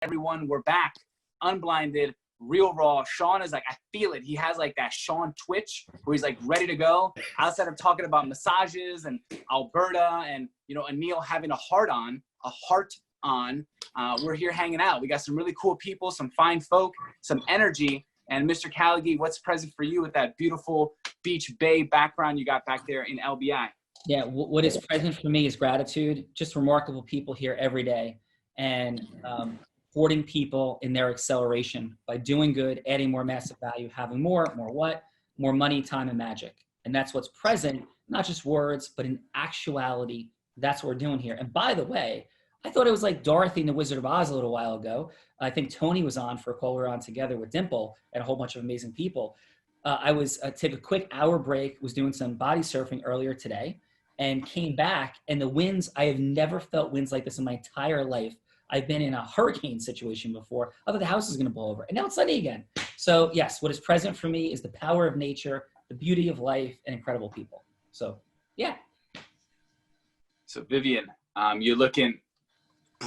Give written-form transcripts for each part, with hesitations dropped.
everyone? We're back. Unblinded, real raw. Sean is like, I feel it. He has like that Sean twitch where he's like ready to go. Outside of talking about massages and Alberta and, you know, Anil having a heart on, we're here hanging out. We got some really cool people, some fine folk, some energy. And Mr. Callaghy, what's present for you with that beautiful beach bay background you got back there in LBI? Yeah, what is present for me is gratitude. Just remarkable people here every day, and supporting people in their acceleration by doing good, adding more massive value, having more money, time, and magic. And that's what's present, not just words, but in actuality, that's what we're doing here. And by the way, I thought it was like Dorothy and the Wizard of Oz a little while ago. I think Tony was on for a call we were on together with Dimple and a whole bunch of amazing people. I took a quick hour break, was doing some body surfing earlier today, and came back, and the winds, I have never felt winds like this in my entire life. I've been in a hurricane situation before. I thought the house was gonna blow over, and now it's sunny again. So yes, what is present for me is the power of nature, the beauty of life, and incredible people. So yeah. So Vivian, you're looking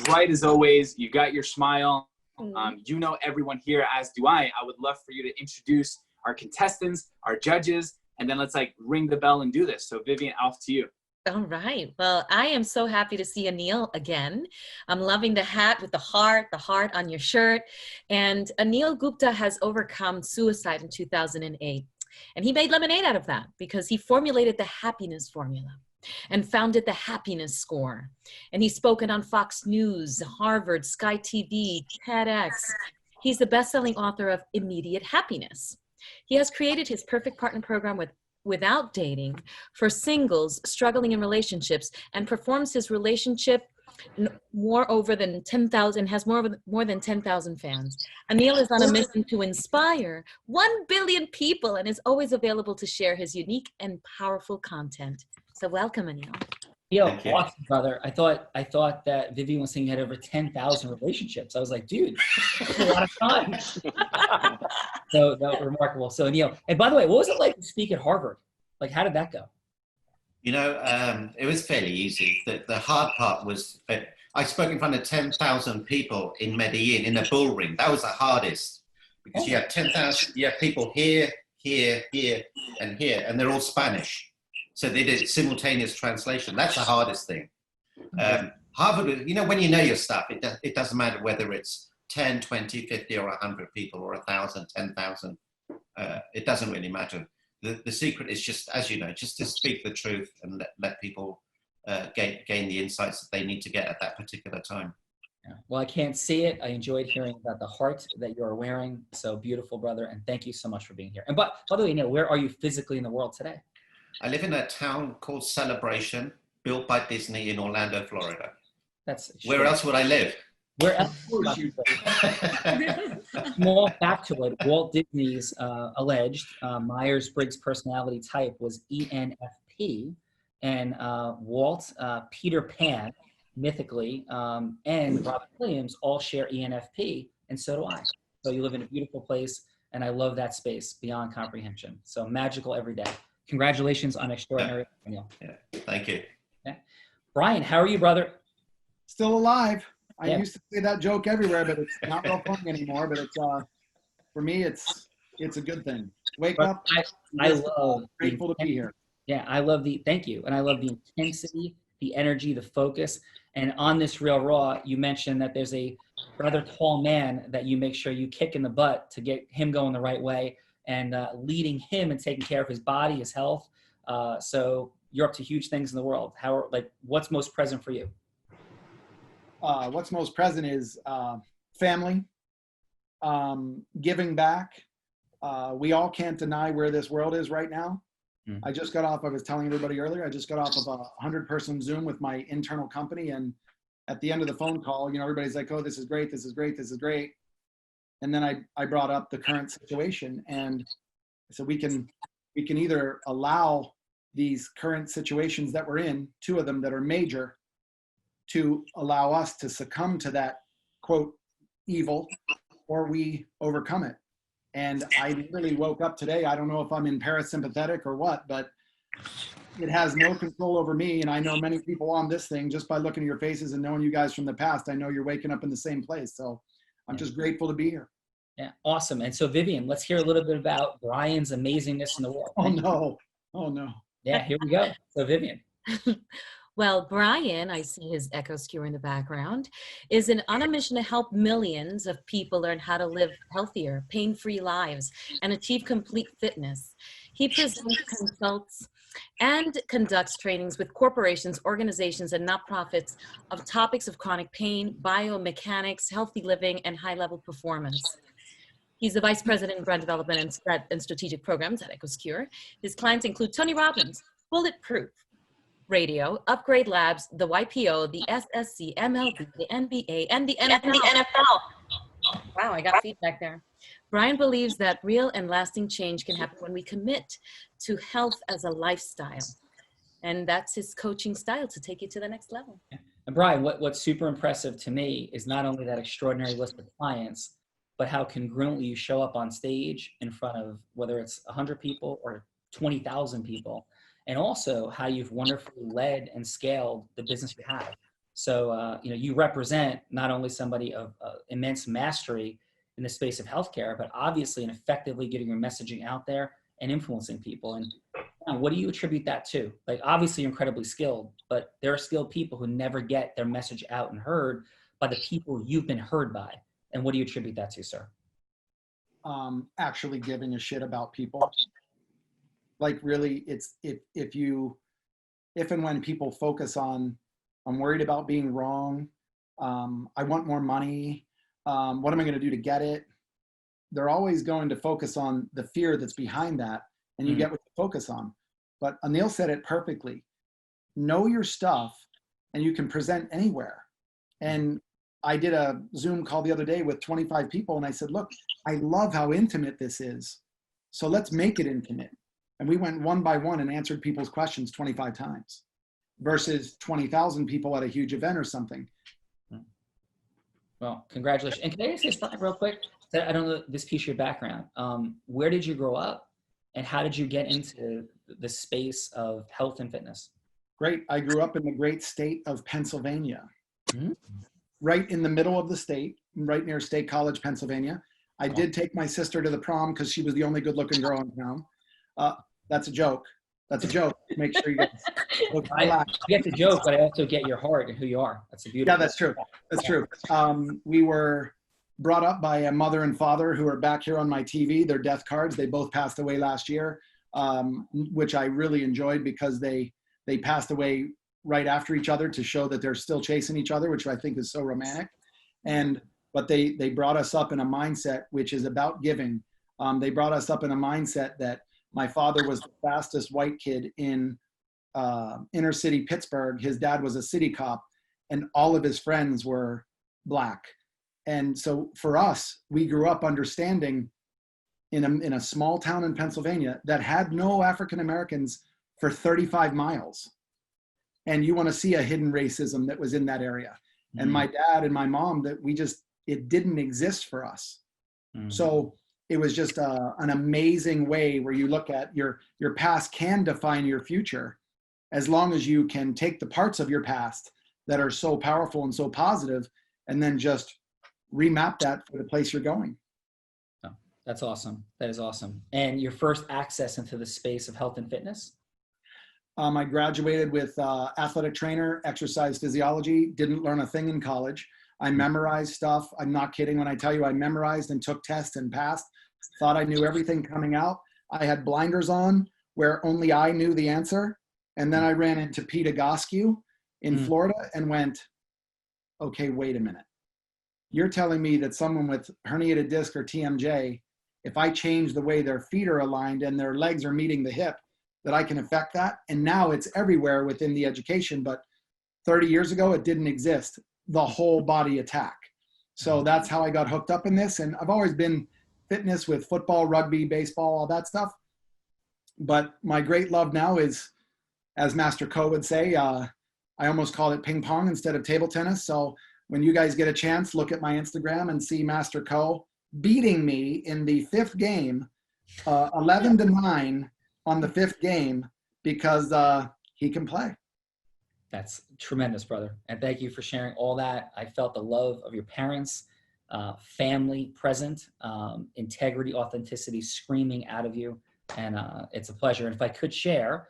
bright as always. You got your smile. You know everyone here, as do I. I would love for you to introduce our contestants, our judges, and then let's like ring the bell and do this. So Vivian, off to you. All right. Well, I am so happy to see Anil again. I'm loving the hat with the heart on your shirt. And Anil Gupta has overcome suicide in 2008. And he made lemonade out of that because he formulated the happiness formula and founded the happiness score. And he's spoken on Fox News, Harvard, Sky TV, TEDx. He's the best-selling author of Immediate Happiness. He has created his perfect partner program without dating for singles struggling in relationships, and performs his relationship more than 10,000 fans. Anil is on a mission to inspire 1 billion people and is always available to share his unique and powerful content. So welcome, Anil. Yo, awesome, brother. I thought that Vivian was saying you had over 10,000 relationships. I was like, dude, that's a lot of time. So that was remarkable. So Anil, and by the way, what was it like to speak at Harvard? Like, how did that go? You know, it was fairly easy. The hard part was, I spoke in front of 10,000 people in Medellin in a bull ring. That was the hardest because you have 10,000, you have people here, here, here, and here, and they're all Spanish. So they did simultaneous translation. That's the hardest thing. Harvard, you know, when you know your stuff, it doesn't matter whether it's 10, 20, 50, or 100 people, or 1,000, 10,000. It doesn't really matter. The secret is just, as you know, just to speak the truth and let people gain the insights that they need to get at that particular time. Yeah. Well, I can't see it. I enjoyed hearing about the heart that you are wearing. So beautiful, brother. And thank you so much for being here. And by the way, Neil, where are you physically in the world today? I live in a town called Celebration, built by Disney in Orlando, Florida. Where else would I live? Where else would you live? Small factoid, Walt Disney's alleged Myers-Briggs personality type was ENFP, and Walt, Peter Pan, mythically, and Robin Williams all share ENFP, and so do I. So you live in a beautiful place, and I love that space beyond comprehension. So magical every day. Congratulations on extraordinary. Yeah, thank you. Yeah. Brian, how are you, brother? Still alive. I used to say that joke everywhere, but it's not real funny anymore. But it's for me, it's a good thing. Wake up. I love grateful to be here. Yeah, I love thank you, and I love the intensity, the energy, the focus. And on this Real Raw, you mentioned that there's a rather tall man that you make sure you kick in the butt to get him going the right way, and leading him and taking care of his body, his health. So you're up to huge things in the world. What's most present for you? What's most present is family, giving back. We all can't deny where this world is right now. I was telling everybody earlier, I just got off of a 100-person Zoom with my internal company. And at the end of the phone call, you know, everybody's like, oh, this is great, this is great, this is great. And then I brought up the current situation. And so we can either allow these current situations that we're in, two of them that are major, to allow us to succumb to that, quote, evil, or we overcome it. And I really woke up today. I don't know if I'm in parasympathetic or what, but it has no control over me. And I know many people on this thing, just by looking at your faces and knowing you guys from the past, I know you're waking up in the same place. So I'm just grateful to be here. Yeah, awesome. And so Vivian, let's hear a little bit about Brian's amazingness in the world. Oh no. Oh no. Yeah, here we go. So Vivian. Well, Brian, I see his echo skewer in the background, is on a mission to help millions of people learn how to live healthier, pain-free lives and achieve complete fitness. He presents, consults, and conducts trainings with corporations, organizations, and nonprofits of topics of chronic pain, biomechanics, healthy living, and high-level performance. He's the Vice President of Brand Development and Strategic Programs at EcoSecure. His clients include Tony Robbins, Bulletproof Radio, Upgrade Labs, the YPO, the SSC, MLB, the NBA, and the NFL. Wow, I got feedback there. Brian believes that real and lasting change can happen when we commit to health as a lifestyle. And that's his coaching style to take you to the next level. And Brian, what's super impressive to me is not only that extraordinary list of clients, but how congruently you show up on stage in front of whether it's 100 people or 20,000 people, and also how you've wonderfully led and scaled the business you have. So, you represent not only somebody of immense mastery in the space of healthcare, but obviously in effectively getting your messaging out there and influencing people. And what do you attribute that to? Like, obviously you're incredibly skilled, but there are skilled people who never get their message out and heard by the people you've been heard by. And what do you attribute that to, sir? Actually giving a shit about people. Like, really, it's if and when people focus on, I'm worried about being wrong, I want more money, what am I going to do to get it? They're always going to focus on the fear that's behind that, and you get what you focus on. But Anil said it perfectly. Know your stuff, and you can present anywhere. And I did a Zoom call the other day with 25 people, and I said, look, I love how intimate this is. So let's make it intimate. And we went one by one and answered people's questions 25 times versus 20,000 people at a huge event or something. Well, congratulations. And can I ask you something real quick? I don't know this piece of your background. Where did you grow up, and how did you get into the space of health and fitness? Great. I grew up in the great state of Pennsylvania. Right in the middle of the state, right near State College, Pennsylvania. I did take my sister to the prom because she was the only good-looking girl in town. That's a joke. That's a joke. Make sure you get. I get the joke, but I also get your heart and who you are. That's a beautiful. Yeah, that's true. That's true. We were brought up by a mother and father who are back here on my TV. They're death cards. They both passed away last year, which I really enjoyed because they passed away right after each other to show that they're still chasing each other, which I think is so romantic. But they brought us up in a mindset which is about giving. They brought us up in a mindset that my father was the fastest white kid in inner city Pittsburgh. His dad was a city cop, and all of his friends were Black. And so for us, we grew up understanding in a small town in Pennsylvania that had no African Americans for 35 miles. And you want to see a hidden racism that was in that area. And my dad and my mom, it didn't exist for us. So it was just an amazing way where you look at your past can define your future, as long as you can take the parts of your past that are so powerful and so positive, and then just remap that for the place you're going. Oh, that's awesome. That is awesome. And your first access into the space of health and fitness? I graduated with athletic trainer, exercise physiology, didn't learn a thing in college. I memorized stuff. I'm not kidding when I tell you I memorized and took tests and passed. Thought I knew everything coming out. I had blinders on where only I knew the answer. And then I ran into Pete Agoscu in Florida and went, okay, wait a minute. You're telling me that someone with herniated disc or TMJ, if I change the way their feet are aligned and their legs are meeting the hip, that I can affect that? And now it's everywhere within the education, but 30 years ago, it didn't exist. The whole body attack. So that's how I got hooked up in this. And I've always been fitness with football, rugby, baseball, all that stuff. But my great love now is, as Master Co would say, I almost call it ping pong instead of table tennis. So when you guys get a chance, look at my Instagram and see Master Co beating me in the fifth game, 11-9 on the fifth game, because he can play. That's tremendous, brother. And thank you for sharing all that. I felt the love of your parents, family present, integrity, authenticity screaming out of you. And it's a pleasure. And if I could share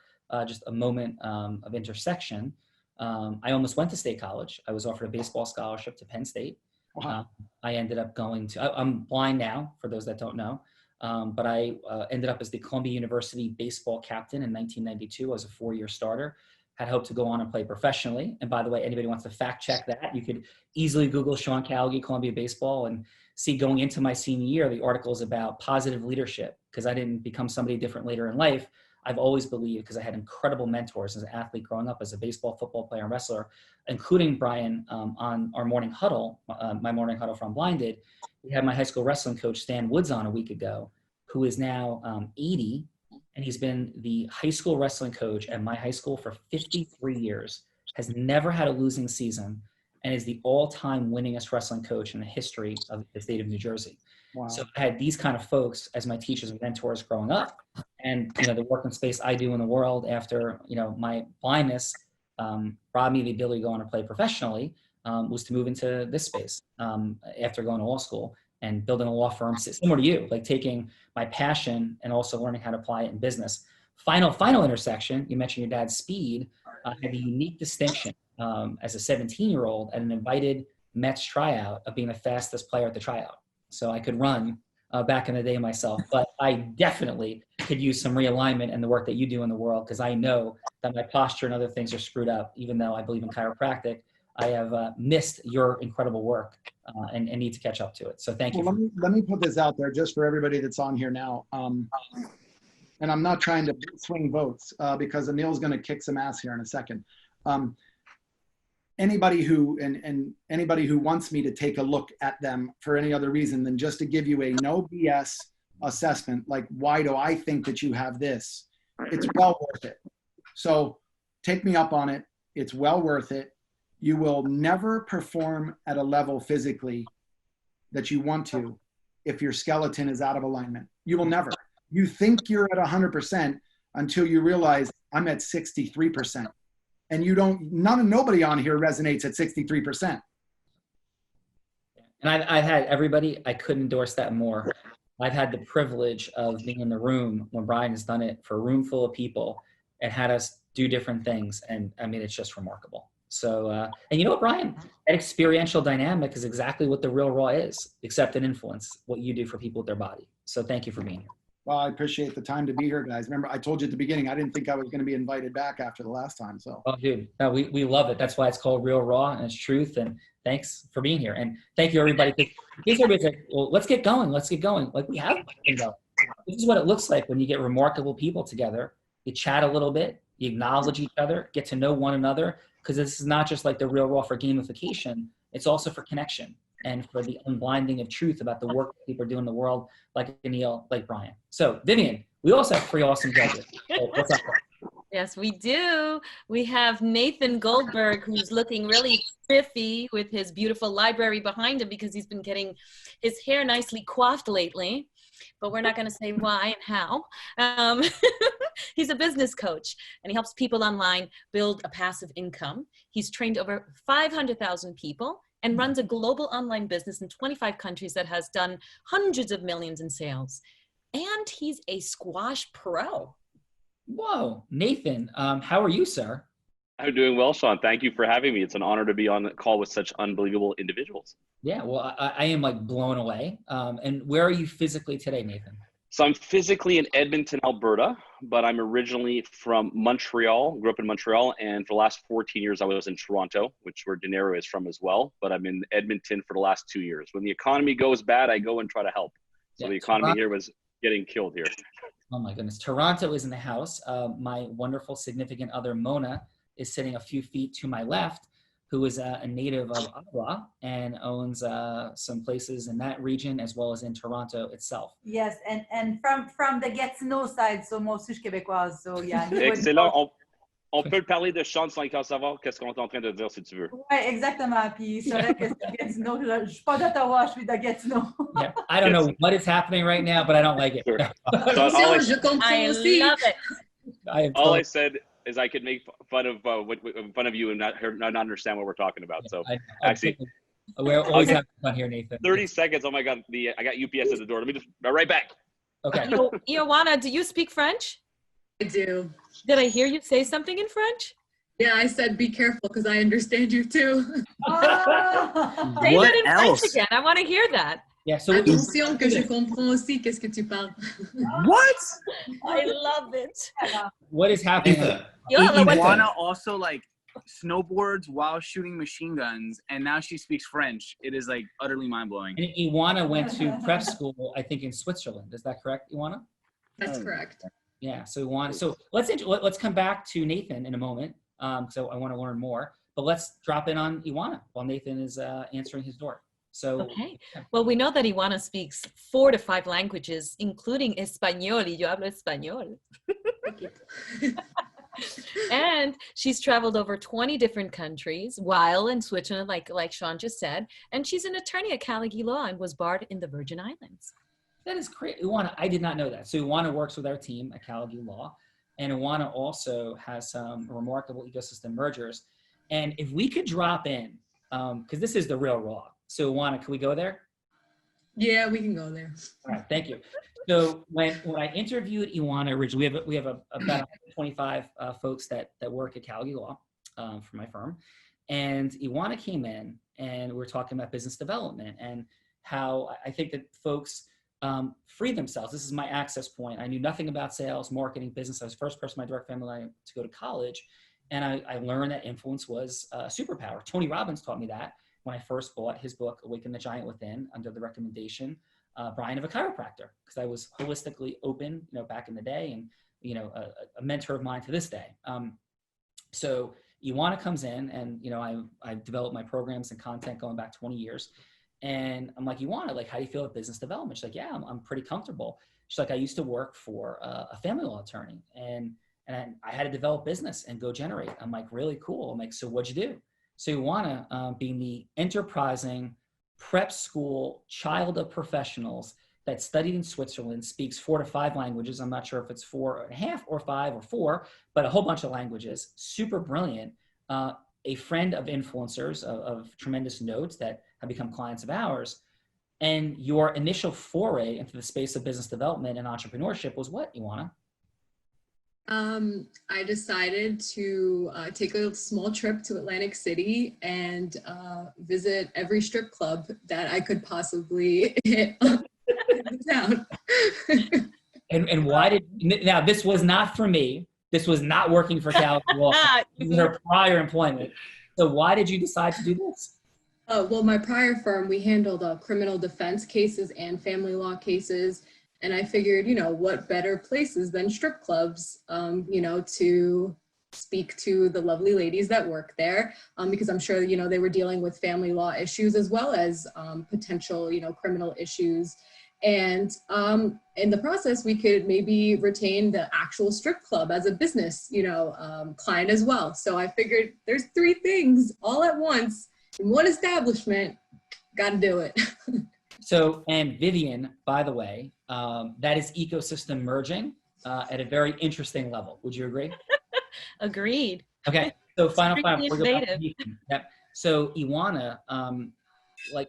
just a moment of intersection, I almost went to State College. I was offered a baseball scholarship to Penn State. Wow. I ended up going to, I'm blind now, for those that don't know, but I ended up as the Columbia University baseball captain in 1992. I was a 4-year starter. Had hoped to go on and play professionally. And by the way, anybody wants to fact check that, you could easily Google Sean Callaghan, Columbia baseball, and see going into my senior year, the articles about positive leadership, because I didn't become somebody different later in life. I've always believed, because I had incredible mentors as an athlete growing up, as a baseball, football player, and wrestler, including Brian on our morning huddle, my morning huddle from Unblinded. We had my high school wrestling coach, Stan Woods, on a week ago, who is now 80, and he's been the high school wrestling coach at my high school for 53 years, has never had a losing season, and is the all-time winningest wrestling coach in the history of the state of New Jersey. Wow. So I had these kind of folks as my teachers and mentors growing up. And, the work and space I do in the world after, my blindness robbed me of the ability to go on and play professionally, was to move into this space after going to law school and building a law firm similar to you, like taking my passion and also learning how to apply it in business. Final intersection, you mentioned your dad's speed, had the unique distinction as a 17-year-old at an invited Mets tryout of being the fastest player at the tryout. So I could run back in the day myself, but I definitely could use some realignment and the work that you do in the world, because I know that my posture and other things are screwed up. Even though I believe in chiropractic, I have missed your incredible work and need to catch up to it. So thank you. Well, let me put this out there just for everybody that's on here now. And I'm not trying to swing votes because Anil's going to kick some ass here in a second. Anybody who anybody who wants me to take a look at them for any other reason than just to give you a no BS assessment, like, why do I think that you have this? It's well worth it. So take me up on it. It's well worth it. You will never perform at a level physically that you want to if your skeleton is out of alignment. You will never. You think you're at 100% until you realize I'm at 63%. And nobody on here resonates at 63%. And I've had everybody, I couldn't endorse that more. I've had the privilege of being in the room when Brian has done it for a room full of people and had us do different things. And I mean, it's just remarkable. So, and you know what, Brian, that experiential dynamic is exactly what the Real Raw is, except an influence, what you do for people with their body. So thank you for being here. Well, I appreciate the time to be here, guys. Remember, I told you at the beginning, I didn't think I was going to be invited back after the last time. So, oh, dude, no, we love it. That's why it's called Real Raw, and it's truth. And thanks for being here. And thank you, everybody. Everybody's like, well, let's get going. Let's get going. Like, we have to go. This is what it looks like when you get remarkable people together. You chat a little bit, you acknowledge each other, get to know one another, because this is not just like the Real Raw for gamification. It's also for connection and for the unblinding of truth about the work that people are doing in the world, like Anil, like Brian. So, Vivian, we also have 3 awesome judges. So what's up? Yes, we do. We have Nathan Goldberg, who's looking really spiffy with his beautiful library behind him because he's been getting his hair nicely coiffed lately, but we're not going to say why and how. He's a business coach, and he helps people online build a passive income. He's trained over 500,000 people and runs a global online business in 25 countries that has done hundreds of millions in sales. And he's a squash pro. Whoa, Nathan, how are you, sir? I'm doing well, Sean. Thank you for having me. It's an honor to be on the call with such unbelievable individuals. Yeah, well, I am like blown away. And where are you physically today, Nathan? So I'm physically in Edmonton, Alberta, but I'm originally from Montreal, grew up in Montreal, and for the last 14 years I was in Toronto, which where Dinero is from as well, but I'm in Edmonton for the last 2 years. When the economy goes bad, I go and try to help. So the economy here was getting killed here. Oh my goodness. Toronto is in the house. My wonderful significant other, Mona, is sitting a few feet to my left, who is a native of Ottawa and owns some places in that region as well as in Toronto itself. Yes, and from the Gatineau side, so moi aussi je suis québécoise, so yeah. Excellent. On peut parler de Sean sans encore savoir qu'est-ce qu'on est en train de dire si tu veux. Ouais, exactement. Puis c'est vrai que c'est Gatineau. Je suis pas d'Ottawa, je suis de Gatineau. Yeah, I don't know what is happening right now, but I don't like it. Sure. I love it. All I said is I could make fun of you and not understand what we're talking about. So actually, We're always Okay. having fun here, Nathan. 30 seconds. Oh my God. I got UPS at the door. Let me just be right back. Okay. Ioana, do you speak French? I do. Did I hear you say something in French? Yeah, I said be careful because I understand you too. Ah. Say What that in else? French again. I want to hear that. Yeah. So Attention que je comprends aussi qu'est-ce que tu parles. What? I love it. what is happening? Ether. Ioana, what- Ethan. Iguana also like snowboards while shooting machine guns, and now she speaks French. It is like utterly mind blowing. And Ioana went to prep school, I think, in Switzerland. Is that correct, Ioana? That's correct. Yeah. So Ioana. So let's come back to Nathan in a moment. So I want to learn more, but let's drop in on Ioana while Nathan is answering his door. So Okay. Well, we know that Ioana speaks 4 to 5 languages, including Español. Y yo hablo español. And she's traveled over 20 different countries while in Switzerland, like Sean just said. And she's an attorney at Carnegie Law and was barred in the Virgin Islands. that is great. Ioana, I did not know that. So Ioana works with our team at Carnegie Law, and Ioana also has some remarkable ecosystem mergers. And if we could drop in, because this is the real raw. So Ioana, can we go there? Yeah, we can go there. All right, thank you. So when I interviewed Ioana originally, we have about 25 folks that work at Carnegie Law for my firm, and Ioana came in and we were talking about business development and how I think that folks free themselves. This is my access point. I knew nothing about sales, marketing, business. I was the first person in my direct family line to go to college, and I learned that influence was a superpower. Tony Robbins taught me that when I first bought his book, Awaken the Giant Within, under the recommendation, Brian, of a chiropractor, because I was holistically open, back in the day, and, a mentor of mine to this day. So Ioana comes in, and, I developed my programs and content going back 20 years. And I'm like, Ioana, like, how do you feel at business development? She's like, yeah, I'm pretty comfortable. She's like, I used to work for a family law attorney, and I had to develop business and go generate. I'm like, really cool. I'm like, so what'd you do? So Ioana, being the enterprising prep school child of professionals that studied in Switzerland, speaks 4 to 5 languages. I'm not sure if it's 4.5 or 5 or 4, but a whole bunch of languages. Super brilliant. A friend of influencers of tremendous notes that have become clients of ours. And your initial foray into the space of business development and entrepreneurship was what, Ioana? I decided to take a small trip to Atlantic City and visit every strip club that I could possibly hit in the town. And why did, now this was not for me. This was not working for Carnegie Law. This was her prior employment. So why did you decide to do this? Well, my prior firm, we handled criminal defense cases and family law cases. And I figured, what better places than strip clubs, to speak to the lovely ladies that work there, because I'm sure, they were dealing with family law issues as well as potential, criminal issues. And in the process, we could maybe retain the actual strip club as a business, client as well. So I figured there's 3 things all at once in one establishment, got to do it. So, and Vivian, by the way, that is ecosystem merging at a very interesting level. Would you agree? Agreed. Okay. So final. Innovative. Yep. So Ioana,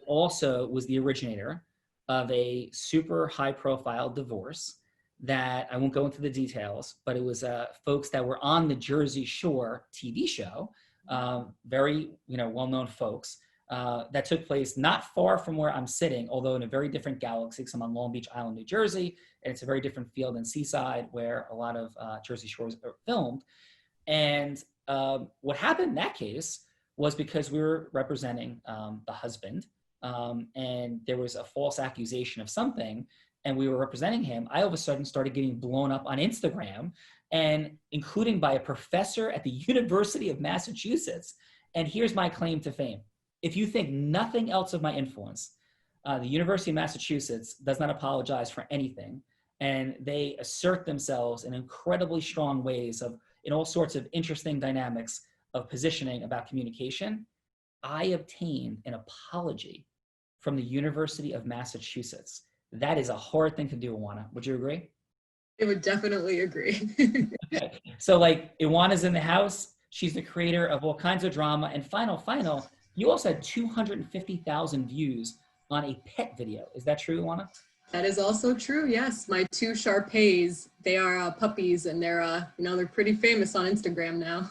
also was the originator of a super high profile divorce that I won't go into the details, but it was folks that were on the Jersey Shore TV show, very, well-known folks, that took place not far from where I'm sitting, although in a very different galaxy, because I'm on Long Beach Island, New Jersey, and it's a very different field than Seaside, where a lot of Jersey Shores are filmed. And what happened in that case was because we were representing the husband, and there was a false accusation of something, and we were representing him, I all of a sudden started getting blown up on Instagram, and including by a professor at the University of Massachusetts. And here's my claim to fame. If you think nothing else of my influence, the University of Massachusetts does not apologize for anything. And they assert themselves in incredibly strong ways in all sorts of interesting dynamics of positioning about communication. I obtained an apology from the University of Massachusetts. That is a hard thing to do, Ioana. Would you agree? I would definitely agree. Okay. So Ioana's in the house. She's the creator of all kinds of drama. And final, You also had 250,000 views on a pet video. Is that true, Luana? That is also true. Yes, my two Shar-Peis, they are puppies, and they're they're pretty famous on Instagram now.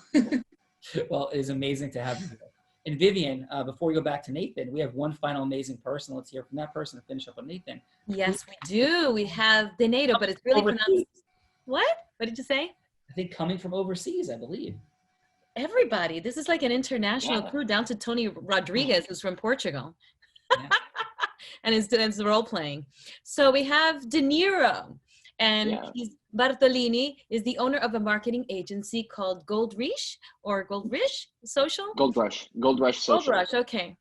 Well, it is amazing to have you here. And Vivian, before we go back to Nathan, we have one final amazing person. Let's hear from that person to finish up on Nathan. Yes, we do. We have Denedo, but it's really pronounced. What? What did you say? I think coming from overseas, I believe. Everybody. This is like an international crew down to Tony Rodriguez, who's from Portugal. Yeah. And it's role playing. So we have De Niro, and he's Bartolini is the owner of a marketing agency called Gold Rush Social. Gold Rush Social. Gold Rush. Okay.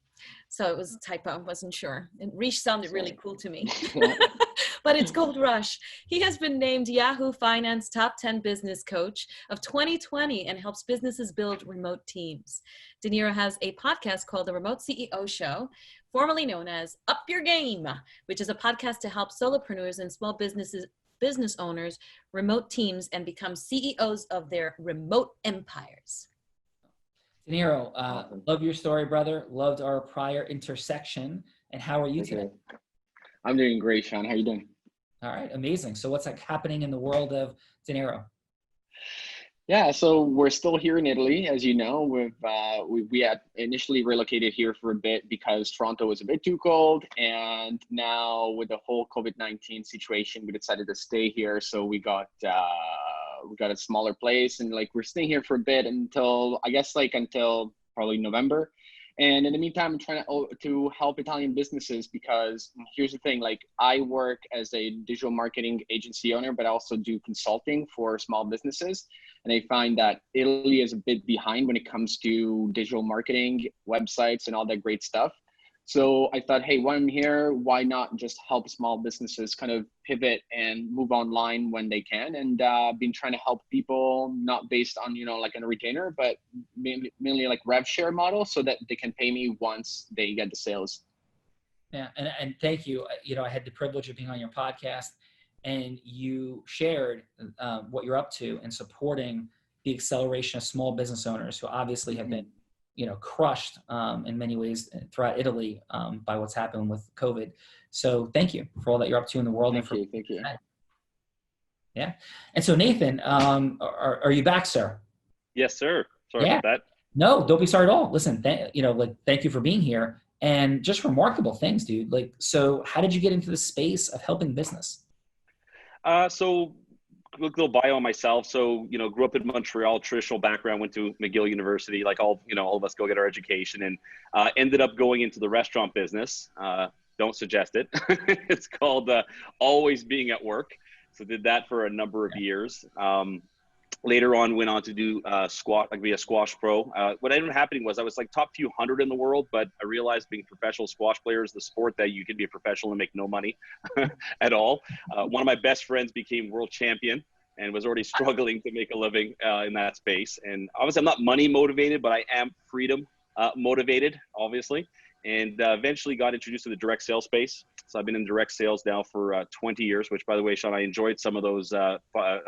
So it was a typo. I wasn't sure. And Rish sounded really cool to me. But it's Gold Rush. He has been named Yahoo Finance Top 10 Business Coach of 2020 and helps businesses build remote teams. De Niro has a podcast called The Remote CEO Show, formerly known as Up Your Game, which is a podcast to help solopreneurs and small business owners remote teams and become CEOs of their remote empires. De Niro, love your story, brother. Loved our prior intersection. And how are you today? I'm doing great, Sean. How are you doing? All right, amazing. So what's happening in the world of De Niro? Yeah, so we're still here in Italy, as you know. We had initially relocated here for a bit because Toronto was a bit too cold, and now with the whole COVID-19 situation, we decided to stay here. So we got a smaller place, and we're staying here for a bit until probably November. And in the meantime, I'm trying to help Italian businesses, because here's the thing, I work as a digital marketing agency owner, but I also do consulting for small businesses. And I find that Italy is a bit behind when it comes to digital marketing, websites, and all that great stuff. So I thought, hey, while I'm here, why not just help small businesses kind of pivot and move online when they can? And been trying to help people not based on, like a retainer, but mainly like rev share model, so that they can pay me once they get the sales. Yeah, and thank you. I had the privilege of being on your podcast, and you shared what you're up to and supporting the acceleration of small business owners who obviously have been crushed in many ways throughout Italy by what's happened with COVID. So thank you for all that you're up to in the world. Thank you. Yeah. And so Nathan, are you back, sir? Yes, sir. Sorry about that. No, don't be sorry at all. Listen, thank you for being here, and just remarkable things, dude. So how did you get into the space of helping business? So a little bio on myself. So, grew up in Montreal, traditional background, went to McGill University, like all of us go get our education, and ended up going into the restaurant business. Don't suggest it. It's called always being at work. So did that for a number of years. Later on, went on to do be a squash pro. What ended up happening was I was top few hundred in the world, but I realized being professional squash players, the sport that you can be a professional and make no money at all. One of my best friends became world champion and was already struggling to make a living in that space. And obviously I'm not money motivated, but I am freedom motivated, obviously. And eventually got introduced to the direct sales space. So I've been in direct sales now for 20 years, which, by the way, Sean, I enjoyed some of those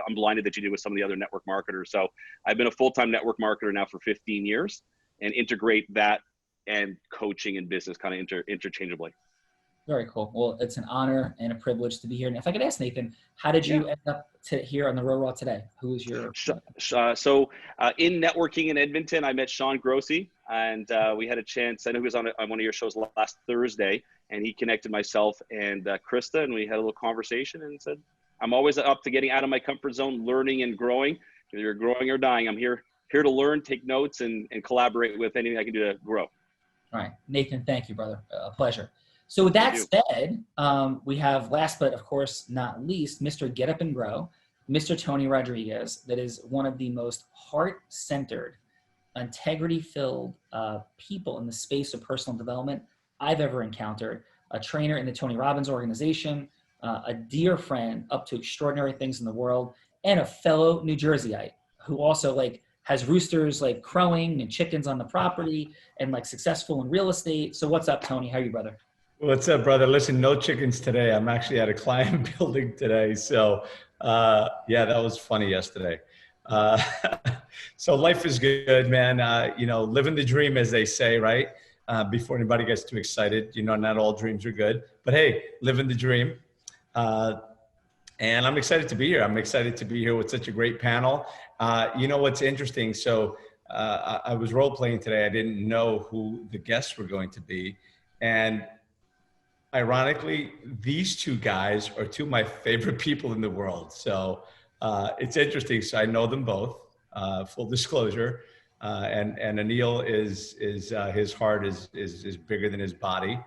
Unblinded that you did with some of the other network marketers. So I've been a full-time network marketer now for 15 years and integrate that and coaching and business kind of interchangeably. Very cool. Well, it's an honor and a privilege to be here. And if I could ask Nathan, how did you end up here on the Raw today? Who is your... So in networking in Edmonton, I met Sean Grossi, and we had a chance. I know he was on one of your shows last Thursday, and he connected myself and Krista, and we had a little conversation and said, I'm always up to getting out of my comfort zone, learning and growing. Either you're growing or dying. I'm here to learn, take notes, and collaborate with anything I can do to grow. All right. Nathan, thank you, brother. A pleasure. So with that said, we have, last but of course not least, Mr. Get Up and Grow, Mr. Tony Rodriguez, that is one of the most heart-centered, integrity-filled people in the space of personal development I've ever encountered. A trainer in the Tony Robbins organization, a dear friend up to extraordinary things in the world, and a fellow New Jerseyite who also has roosters crowing and chickens on the property and successful in real estate. So what's up, Tony? How are you, brother? What's up, brother? Listen, no chickens today. I'm actually at a client building today. So that was funny yesterday. So life is good, man. Living the dream, as they say, right? before anybody gets too excited. You know, not all dreams are good, but hey, living the dream. And I'm excited to be here. I'm excited to be here with such a great panel. You know what's interesting? So I was role playing today. I didn't know who the guests were going to be. And ironically, these two guys are two of my favorite people in the world. So it's interesting. So I know them both, full disclosure. And Anil is his heart is bigger than his body.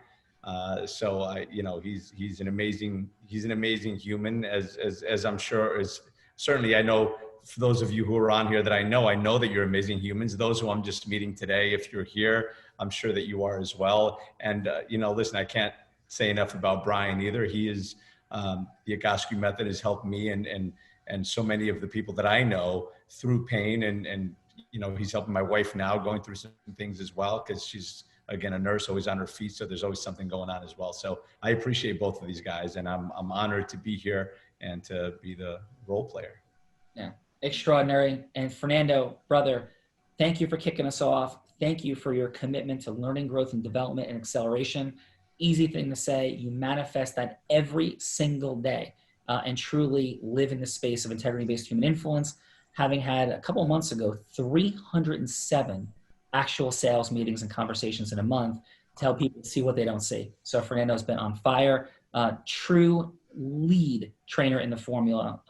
So you know, he's an amazing human, as I'm sure is certainly. I know for those of you who are on here that I know that you're amazing humans. Those who I'm just meeting today, if you're here, I'm sure that you are as well. And you know, listen, I can't say enough about Brian either. He is the Agaski method has helped me and so many of the people that I know through pain, and you know, he's helping my wife now going through some things as well, because she's, again, a nurse, always on her feet. So there's always something going on as well. So I appreciate both of these guys, and I'm honored to be here and to be the role player. Yeah, extraordinary. And Fernando, brother, thank you for kicking us off. Thank you for your commitment to learning, growth, and development and acceleration. Easy thing to say. You manifest that every single day and truly live in the space of integrity-based human influence, having had a couple of months ago, 307 actual sales meetings and conversations in a month to help people see what they don't see. So Fernando's been on fire, true lead trainer in the formula.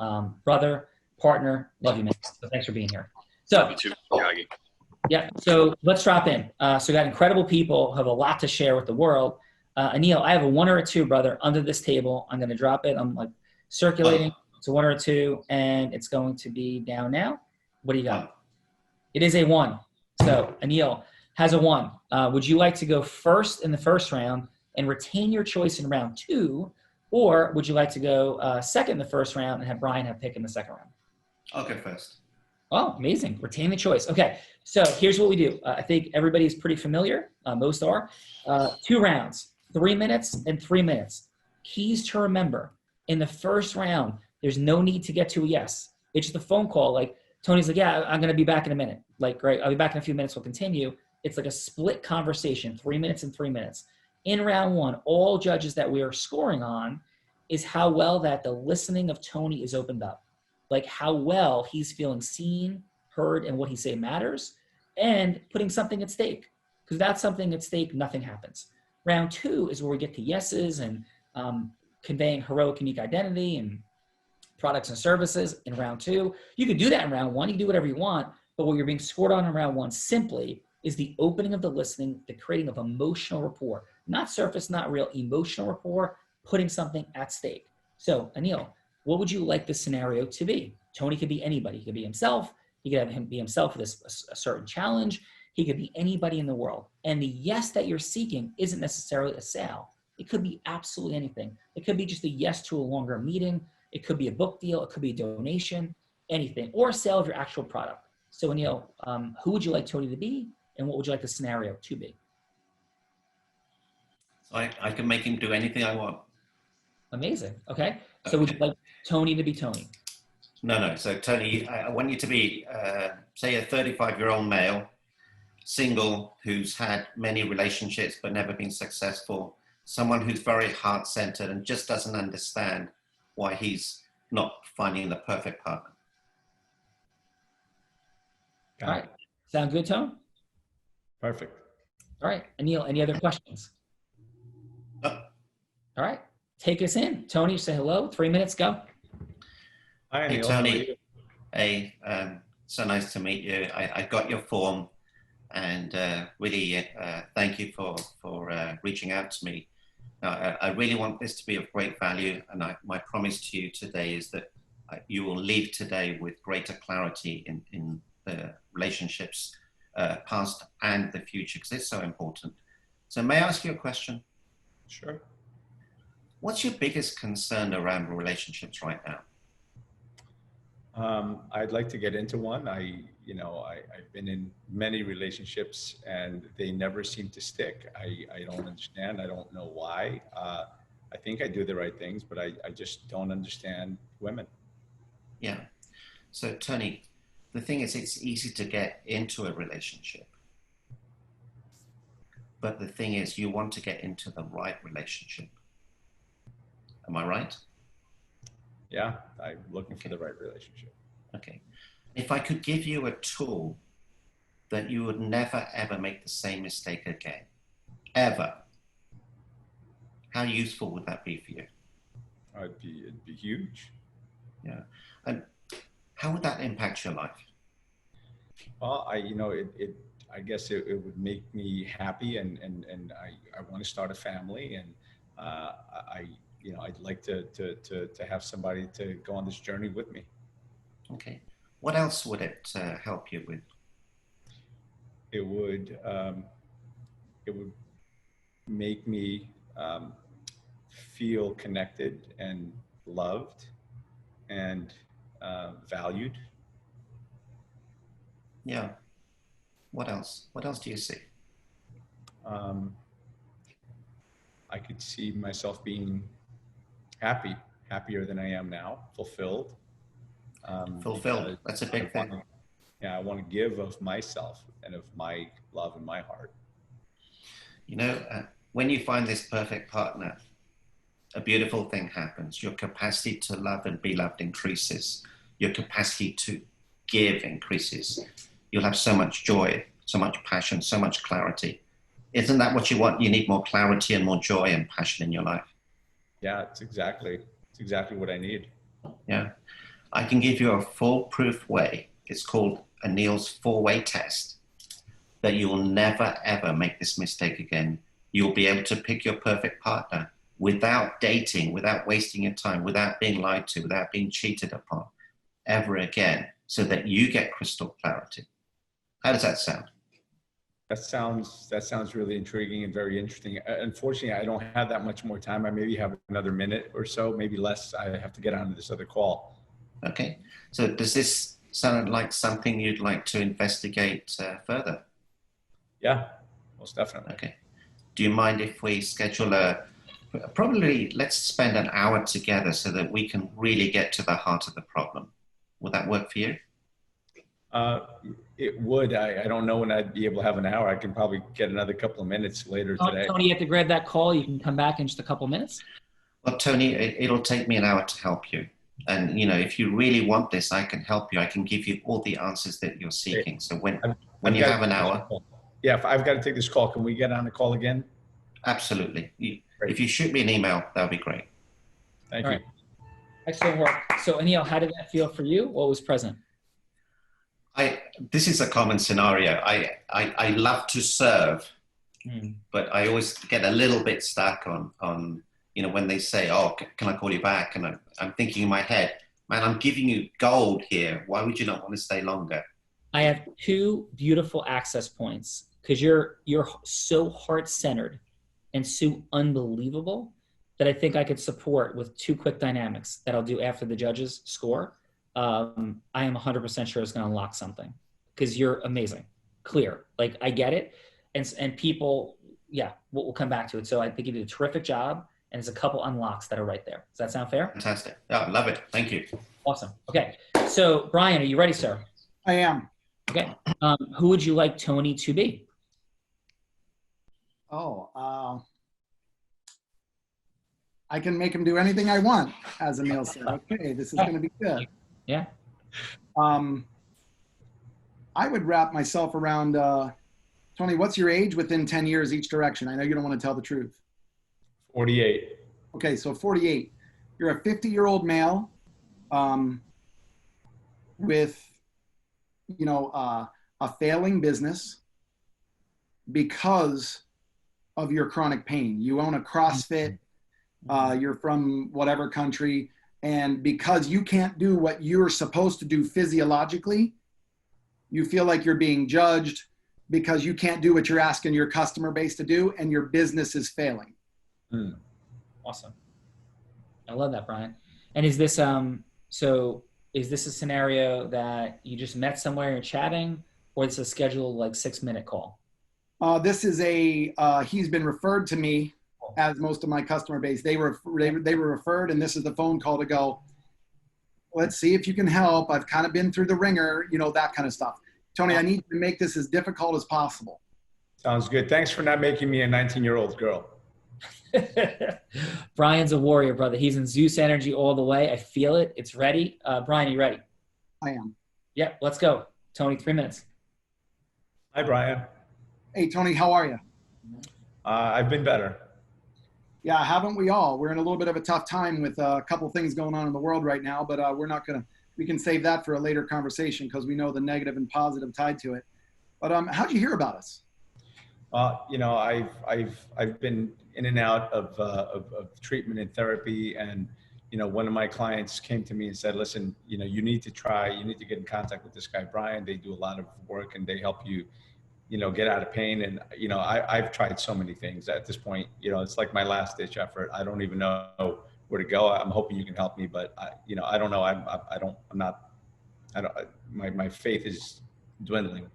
Brother, partner, love you, man. So thanks for being here. So, yeah, so let's drop in. So we got incredible people who have a lot to share with the world. Anil, I have a 1 or a 2, brother, under this table. I'm going to drop it. I'm like circulating. It's a 1 or a 2, and it's going to be down now. What do you got? It is a 1. So Anil has a 1. Would you like to go first in the first round and retain your choice in round 2, or would you like to go second in the first round and have Brian have pick in the second round? I'll go first. Oh, amazing. Retain the choice. Okay, so here's what we do. I think everybody's pretty familiar. Most are. 2 rounds, 3 minutes and 3 minutes. Keys to remember. In the first round, there's no need to get to a yes. It's just a phone call. Like, Tony's like, yeah, I'm going to be back in a minute. Like, great, I'll be back in a few minutes. We'll continue. It's like a split conversation, 3 minutes and 3 minutes. In round 1, all judges that we are scoring on is how well that the listening of Tony is opened up. Like how well he's feeling seen, heard, and what he say matters, and putting something at stake. Because without something at stake, nothing happens. Round 2 is where we get to yeses and conveying heroic, unique identity and products and services in round 2. You can do that in round 1. You can do whatever you want, but what you're being scored on in round 1 simply is the opening of the listening, the creating of emotional rapport. Not surface, not real, emotional rapport, putting something at stake. So, Anil, what would you like this scenario to be? Tony could be anybody. He could be himself. He could have him be himself with a certain challenge. He could be anybody in the world. And the yes that you're seeking isn't necessarily a sale. It could be absolutely anything. It could be just a yes to a longer meeting. It could be a book deal. It could be a donation, anything, or a sale of your actual product. So, Anil, who would you like Tony to be, and what would you like the scenario to be? I can make him do anything I want. Amazing. Okay. So would you like Tony to be Tony? No. So Tony, I want you to be, say, a 35-year-old male, single, who's had many relationships but never been successful. Someone who's very heart-centered and just doesn't understand why he's not finding the perfect partner. All right. Sound good, Tone? Perfect. All right. Anil, any other questions? No. All right. Take us in. Tony, say hello. 3 minutes, go. Hi, Anil. Hey, Tony. Hey, so nice to meet you. I got your form, and really thank you for reaching out to me. Now, I really want this to be of great value, and my promise to you today is that you will leave today with greater clarity in the relationships, past and the future, because it's so important. So may I ask you a question? Sure. What's your biggest concern around relationships right now? I'd like to get into one. I've been in many relationships and they never seem to stick. I don't understand. I don't know why. I think I do the right things, but I just don't understand women. Yeah. So Tony, the thing is, it's easy to get into a relationship. But the thing is, you want to get into the right relationship. Am I right? Yeah, I'm looking for the right relationship. Okay. If I could give you a tool that you would never, ever make the same mistake again, ever, how useful would that be for you? It'd be huge. Yeah. And how would that impact your life? Well, I guess it would make me happy, and I want to start a family, and I'd like to have somebody to go on this journey with me. Okay. What else would it help you with? It would make me feel connected and loved and valued. Yeah. What else? What else do you see? I could see myself being happier than I am now, fulfilled. Fulfilled. That's a big thing. Yeah, I want to give of myself and of my love and my heart. You know, when you find this perfect partner, a beautiful thing happens. Your capacity to love and be loved increases. Your capacity to give increases. You'll have so much joy, so much passion, so much clarity. Isn't that what you want? You need more clarity and more joy and passion in your life. Yeah, it's exactly what I need. Yeah. I can give you a foolproof way. It's called Anil's four-way test, that you will never, ever make this mistake again. You'll be able to pick your perfect partner without dating, without wasting your time, without being lied to, without being cheated upon ever again, so that you get crystal clarity. How does that sound? That sounds really intriguing and very interesting. Unfortunately, I don't have that much more time. I maybe have another minute or so, maybe less. I have to get onto this other call. Okay. So does this sound like something you'd like to investigate further? Yeah, most definitely. Okay. Do you mind if we schedule probably let's spend an hour together so that we can really get to the heart of the problem? Would that work for you? It would. I don't know when I'd be able to have an hour. I can probably get another couple of minutes later today. Tony, you have to grab that call. You can come back in just a couple of minutes. Well, Tony, it'll take me an hour to help you. And, you know, if you really want this, I can help you. I can give you all the answers that you're seeking. So when you have an hour. Yeah, if I've got to take this call, can we get on the call again? Absolutely. If you shoot me an email, that'll be great. Thank All you. right. Excellent work. So, Anil, how did that feel for you? What was present? This is a common scenario. I love to serve, but I always get a little bit stuck on you know, when they say, oh, can I call you back? And I'm thinking in my head, man, I'm giving you gold here. Why would you not want to stay longer? I have two beautiful access points because you're so heart-centered and so unbelievable that I think I could support with two quick dynamics that I'll do after the judges score. I am 100% sure it's going to unlock something because you're amazing, clear. Like I get it. And people, yeah, we'll come back to it. So I think you did a terrific job and there's a couple unlocks that are right there. Does that sound fair? Fantastic. Yeah, I love it. Thank you. Awesome. Okay. So Brian, are you ready, sir? I am. Okay. Who would you like Tony to be? Oh, I can make him do anything I want, as Anil said. Okay, this is going to be good. Yeah. I would wrap myself around, Tony, what's your age within 10 years each direction? I know you don't want to tell the truth. 48. Okay, so 48. You're a 50-year-old male with, you know, a failing business because of your chronic pain. You own a CrossFit, you're from whatever country, and because you can't do what you're supposed to do physiologically, you feel like you're being judged because you can't do what you're asking your customer base to do, and your business is failing. Awesome. I love that, Brian. And is this so is this a scenario that you just met somewhere and chatting, or it's a scheduled like 6-minute call? This is he's been referred to me, as most of my customer base. They were referred, and this is the phone call to go, let's see if you can help. I've kind of been through the ringer, you know, that kind of stuff. Tony, I need to make this as difficult as possible. Sounds good. Thanks for not making me a 19-year-old girl. Brian's a warrior, brother. He's in Zeus energy all the way. I feel it. It's ready. Brian, you ready? I am. Yep, let's go. Tony, 3 minutes. Hi, Brian. Hey, Tony, how are you? I've been better. Yeah, haven't we all? We're in a little bit of a tough time with a couple things going on in the world right now, but we can save that for a later conversation because we know the negative and positive tied to it. But how'd you hear about us? I've been in and out of treatment and therapy, and one of my clients came to me and said, listen, you need to get in contact with this guy, Brian. They do a lot of work and they help you, get out of pain. And, I've tried so many things at this point, it's like my last ditch effort. I don't even know where to go. I'm hoping you can help me, but I don't know. My faith is dwindling.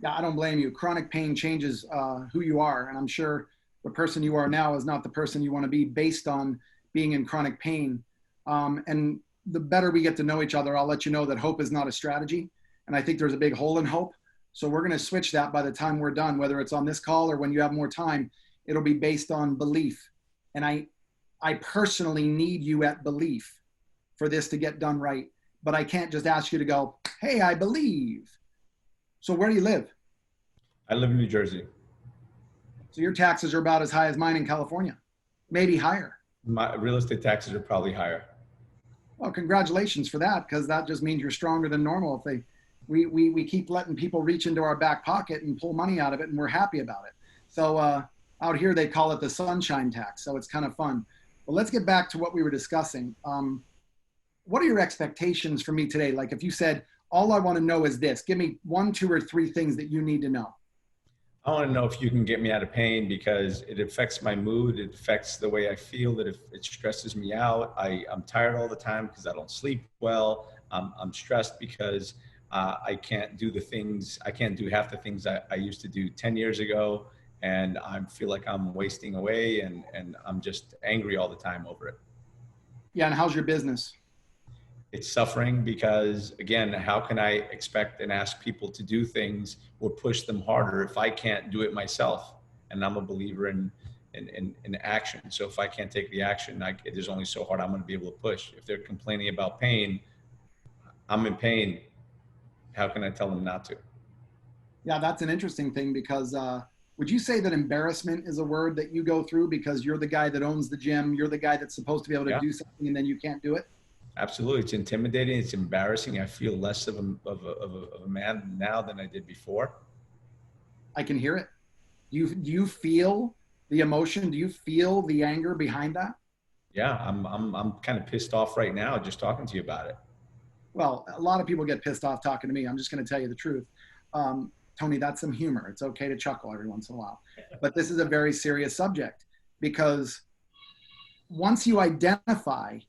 Yeah, I don't blame you. Chronic pain changes who you are. And I'm sure the person you are now is not the person you want to be based on being in chronic pain. And the better we get to know each other, I'll let you know that hope is not a strategy. And I think there's a big hole in hope. So we're going to switch that by the time we're done, whether it's on this call or when you have more time, it'll be based on belief. And I personally need you at belief for this to get done right. But I can't just ask you to go, hey, I believe. So where do you live? I live in New Jersey. So your taxes are about as high as mine in California, maybe higher. My real estate taxes are probably higher. Well, congratulations for that, because that just means you're stronger than normal. If we keep letting people reach into our back pocket and pull money out of it, and we're happy about it. So out here they call it the sunshine tax, so it's kind of fun. But let's get back to what we were discussing. What are your expectations for me today? Like if you said, all I want to know is this, give me 1, 2, or 3 things that you need to know. I want to know if you can get me out of pain because it affects my mood. It affects the way I feel. That if it stresses me out. I'm tired all the time because I don't sleep well. I'm stressed because I can't do half the things I used to do 10 years ago. And I feel like I'm wasting away and I'm just angry all the time over it. Yeah, and how's your business? It's suffering because, again, how can I expect and ask people to do things or push them harder if I can't do it myself? And I'm a believer in action. So if I can't take the action, it is only so hard I'm going to be able to push. If they're complaining about pain, I'm in pain. How can I tell them not to? Yeah, that's an interesting thing because would you say that embarrassment is a word that you go through because you're the guy that owns the gym, you're the guy that's supposed to be able to do something and then you can't do it? Absolutely. It's intimidating. It's embarrassing. I feel less of a man now than I did before. I can hear it. Do you feel the emotion? Do you feel the anger behind that? Yeah, I'm kind of pissed off right now just talking to you about it. Well, a lot of people get pissed off talking to me. I'm just going to tell you the truth. Tony, that's some humor. It's okay to chuckle every once in a while. But this is a very serious subject because once you identify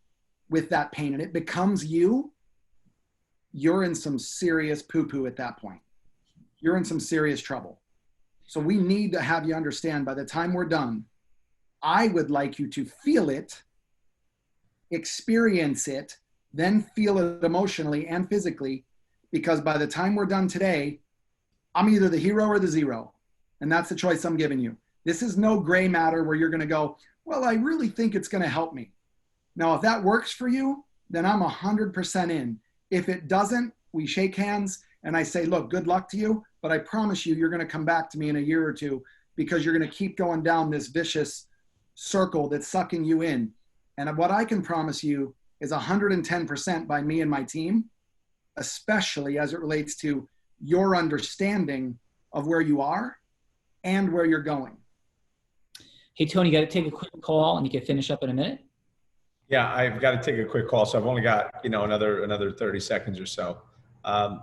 with that pain and it becomes you're in some serious poo-poo at that point. You're in some serious trouble. So we need to have you understand by the time we're done, I would like you to feel it, experience it, then feel it emotionally and physically, because by the time we're done today, I'm either the hero or the zero. And that's the choice I'm giving you. This is no gray matter where you're going to go, well, I really think it's going to help me. Now, if that works for you, then I'm 100% in. If it doesn't, we shake hands and I say, look, good luck to you. But I promise you're going to come back to me in a year or two because you're going to keep going down this vicious circle that's sucking you in. And what I can promise you is 110% by me and my team, especially as it relates to your understanding of where you are and where you're going. Hey, Tony, you got to take a quick call and you can finish up in a minute. Yeah, I've got to take a quick call. So I've only got, another 30 seconds or so. I'm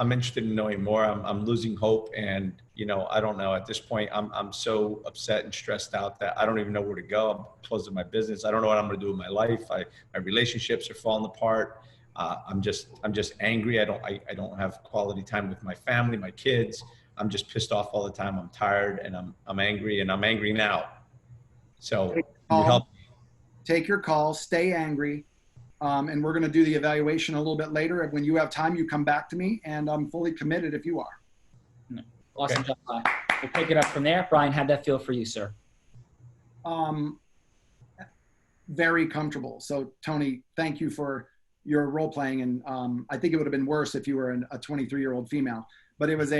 interested in knowing more. I'm losing hope. And, I don't know at this point, I'm so upset and stressed out that I don't even know where to go. I'm closing my business. I don't know what I'm going to do with my life. My relationships are falling apart. I'm just angry. I don't have quality time with my family, my kids. I'm just pissed off all the time. I'm tired and I'm angry and I'm angry now. So you help me. Take your call, stay angry. And we're going to do the evaluation a little bit later. When you have time, you come back to me and I'm fully committed if you are. Awesome job, Brian. We'll pick it up from there. Brian, how'd that feel for you, sir? Very comfortable. So Tony, thank you for your role playing. And I think it would have been worse if you were a 23-year-old female, but it was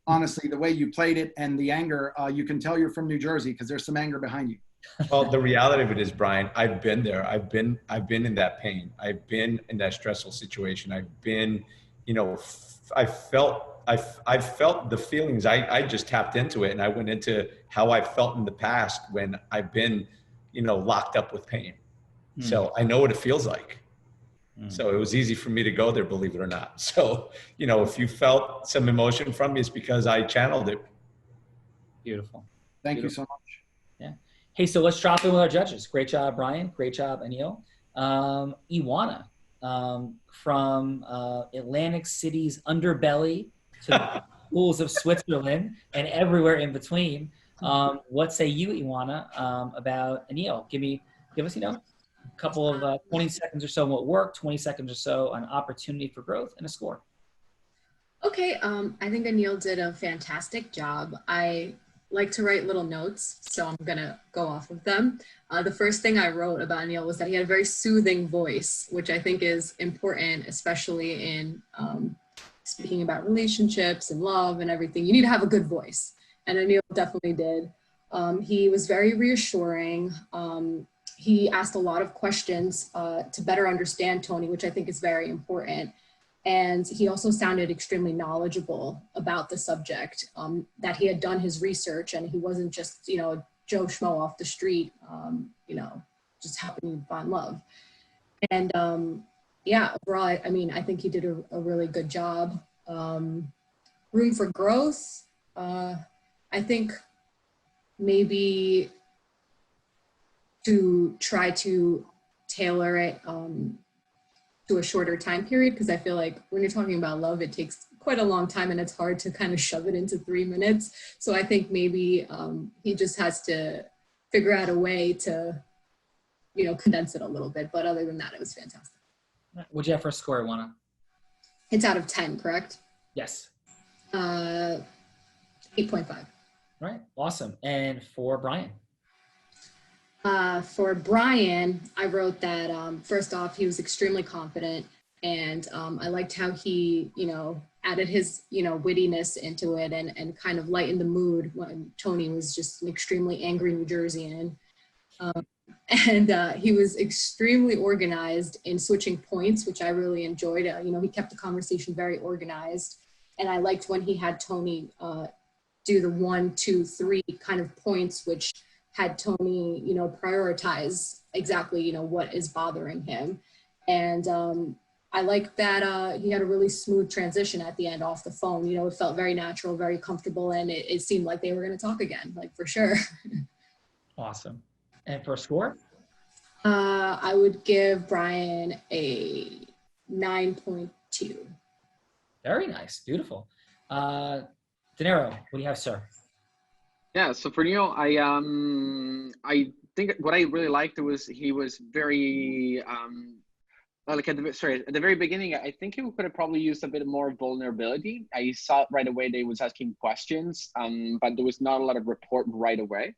honestly, the way you played it and the anger, you can tell you're from New Jersey because there's some anger behind you. Well, the reality of it is, Brian, I've been there. I've been in that pain. I've been in that stressful situation. I've been, I felt the feelings. I just tapped into it, and I went into how I felt in the past when I've been, locked up with pain. So I know what it feels like. So it was easy for me to go there, believe it or not. So, if you felt some emotion from me, it's because I channeled it. Beautiful. Thank you so much. Yeah. Hey, so let's drop in with our judges. Great job, Brian. Great job, Anil. Iwana, from Atlantic City's underbelly to the pools of Switzerland and everywhere in between. What say you, Iwana, about Anil? Give us, a couple of 20 seconds or so on what worked, 20 seconds or so on opportunity for growth, and a score. Okay, I think Anil did a fantastic job. I like to write little notes, so I'm gonna go off of them. The first thing I wrote about Anil was that he had a very soothing voice, which I think is important, especially in speaking about relationships and love and everything. You need to have a good voice, and Anil definitely did. He was very reassuring. He asked a lot of questions to better understand Tony, which I think is very important. And he also sounded extremely knowledgeable about the subject, that he had done his research and he wasn't just, Joe Schmo off the street, just happening to find love. And yeah, overall, I think he did a really good job. Room for growth, I think maybe to try to tailor it to a shorter time period, because I feel like when you're talking about love, it takes quite a long time and it's hard to kind of shove it into 3 minutes. So I think maybe he just has to figure out a way to, condense it a little bit. But other than that, it was fantastic. What'd you have for a score, Iwana? It's out of 10, correct? Yes. 8.5. Right, awesome. And for Brian? For Brian, I wrote that first off, he was extremely confident, and I liked how he, added his, wittiness into it and kind of lightened the mood when Tony was just an extremely angry New Jerseyan. And he was extremely organized in switching points, which I really enjoyed. He kept the conversation very organized, and I liked when he had Tony do the 1, 2, 3 kind of points, which had Tony, prioritize exactly, what is bothering him. And I like that he had a really smooth transition at the end off the phone. It felt very natural, very comfortable, and it seemed like they were going to talk again, like for sure. Awesome. And for a score? I would give Brian a 9.2. Very nice. Beautiful. Dinero, what do you have, sir? Yeah, so for Neil, I think what I really liked was he was very like at the very beginning. I think he could have probably used a bit more vulnerability. I saw right away that he was asking questions, but there was not a lot of rapport right away.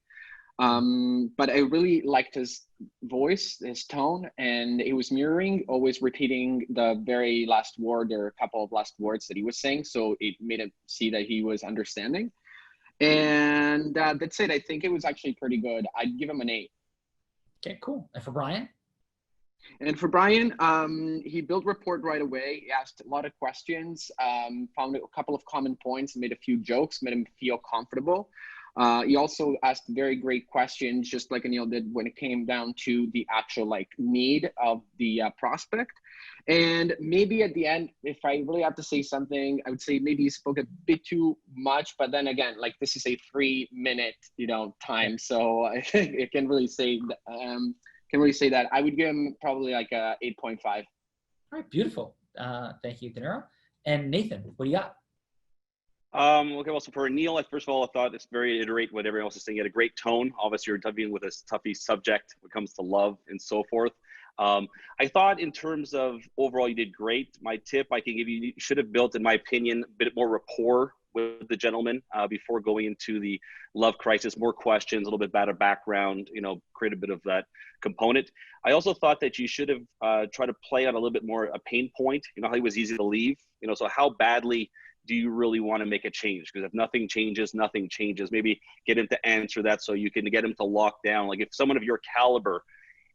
But I really liked his voice, his tone, and he was mirroring, always repeating the very last word or a couple of last words that he was saying. So it made him see that he was understanding. And that's it. I think it was actually pretty good. I'd give him an 8. Okay, cool. And for Brian? And for Brian, he built rapport right away. He asked a lot of questions, found a couple of common points, made a few jokes, made him feel comfortable. He also asked very great questions, just like Anil did when it came down to the actual need of the prospect. And maybe at the end, if I really have to say something, I would say maybe he spoke a bit too much. But then again, this is a 3-minute, time, so I think it can really say that. I would give him probably a 8.5. All right, beautiful. Thank you, Dinero. And Nathan, what do you got? Okay, well, so for Neil, first of all, I thought it's very iterate what everyone else is saying. He had a great tone. Obviously, you're dealing with a toughy subject when it comes to love and so forth. I thought in terms of overall, you did great. My tip I can give you, you should have built, in my opinion, a bit more rapport with the gentleman before going into the love crisis. More questions, a little bit better background, you know, create a bit of that component. I also thought that you should have tried to play on a little bit more a pain point. You know how he was easy to leave. You know, so how badly do you really want to make a change? Because if nothing changes, nothing changes. Maybe get him to answer that so you can get him to lock down. Like if someone of your caliber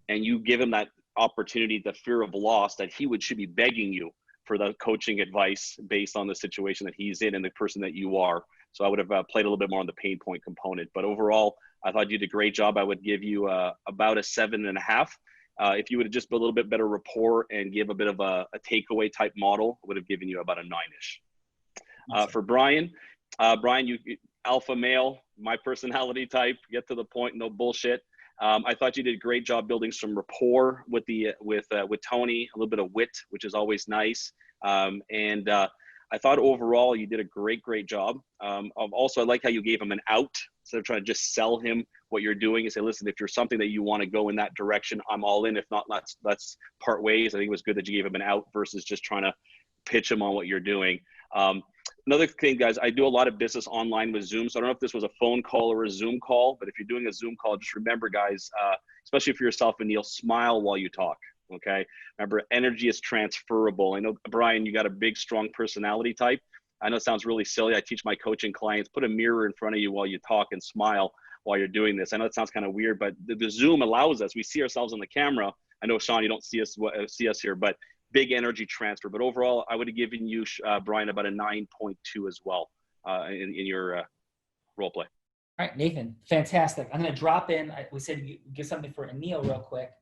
and you give him that opportunity, the fear of loss, that he should be begging you for the coaching advice based on the situation that he's in and the person that you are. So I would have played a little bit more on the pain point component. But overall, I thought you did a great job. I would give you about a 7.5. If you would have just built a little bit better rapport and give a bit of a takeaway type model, I would have given you about a 9-ish. For Brian, you alpha male, my personality type, get to the point, no bullshit. I thought you did a great job building some rapport with Tony, a little bit of wit, which is always nice. I thought overall you did a great job. Also, I like how you gave him an out instead of trying to just sell him what you're doing and say, listen, if you're something that you want to go in that direction, I'm all in. If not, let's part ways. I think it was good that you gave him an out versus just trying to pitch him on what you're doing. Another thing, guys, I do a lot of business online with Zoom. So I don't know if this was a phone call or a Zoom call, but if you're doing a Zoom call, just remember, guys, especially for yourself, Anil, smile while you talk. Okay. Remember, energy is transferable. I know, Brian, you got a big, strong personality type. I know it sounds really silly. I teach my coaching clients, put a mirror in front of you while you talk and smile while you're doing this. I know it sounds kind of weird, but the Zoom allows us, we see ourselves on the camera. I know, Sean, you don't see us here, but big energy transfer. But overall, I would have given you, Brian, about a 9.2 as well in your role play. All right, Nathan, fantastic. I'm going to drop in. We said you give something for Anil real quick.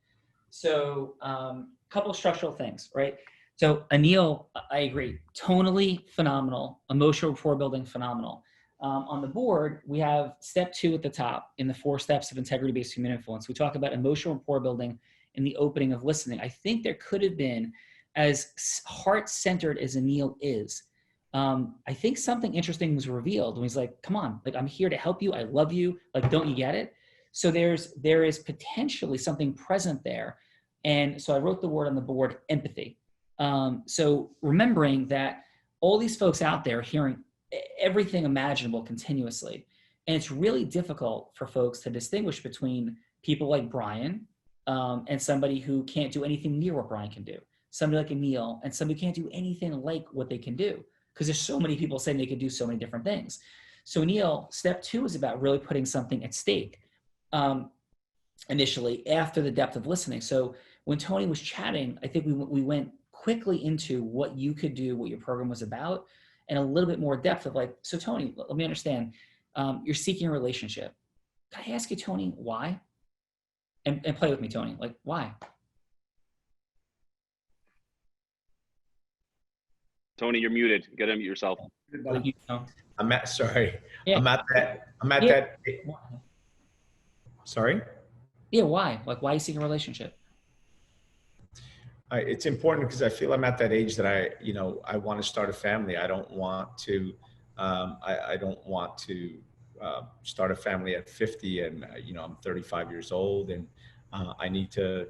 So a couple of structural things, right? So Anil, I agree, tonally phenomenal, emotional rapport building phenomenal. On the board, we have step 2 at the top in the 4 steps of integrity-based human influence. We talk about emotional rapport building in the opening of listening. I think there could have been, as heart-centered as Anil is, I think something interesting was revealed when he's like, come on, like I'm here to help you. I love you. Like, don't you get it? So there is potentially something present there. And so I wrote the word on the board, empathy. So remembering that all these folks out there hearing everything imaginable continuously, and it's really difficult for folks to distinguish between people like Brian and somebody who can't do anything near what Brian can do. Somebody like Anil and somebody who can't do anything like what they can do, because there's so many people saying they can do so many different things. So Anil, step 2 is about really putting something at stake initially after the depth of listening. So when Tony was chatting, I think we went quickly into what you could do, what your program was about, and a little bit more depth of like, so Tony, let me understand, you're seeking a relationship. Can I ask you, Tony, why? And play with me, Tony, like why? Tony, you're muted. You gotta unmute yourself. Sorry. Yeah. I'm at that. Sorry? Yeah, why? Like, why are you seeking a relationship? It's important because I feel I'm at that age that I want to start a family. I don't want to, I don't want to start a family at 50 and, I'm 35 years old and I need to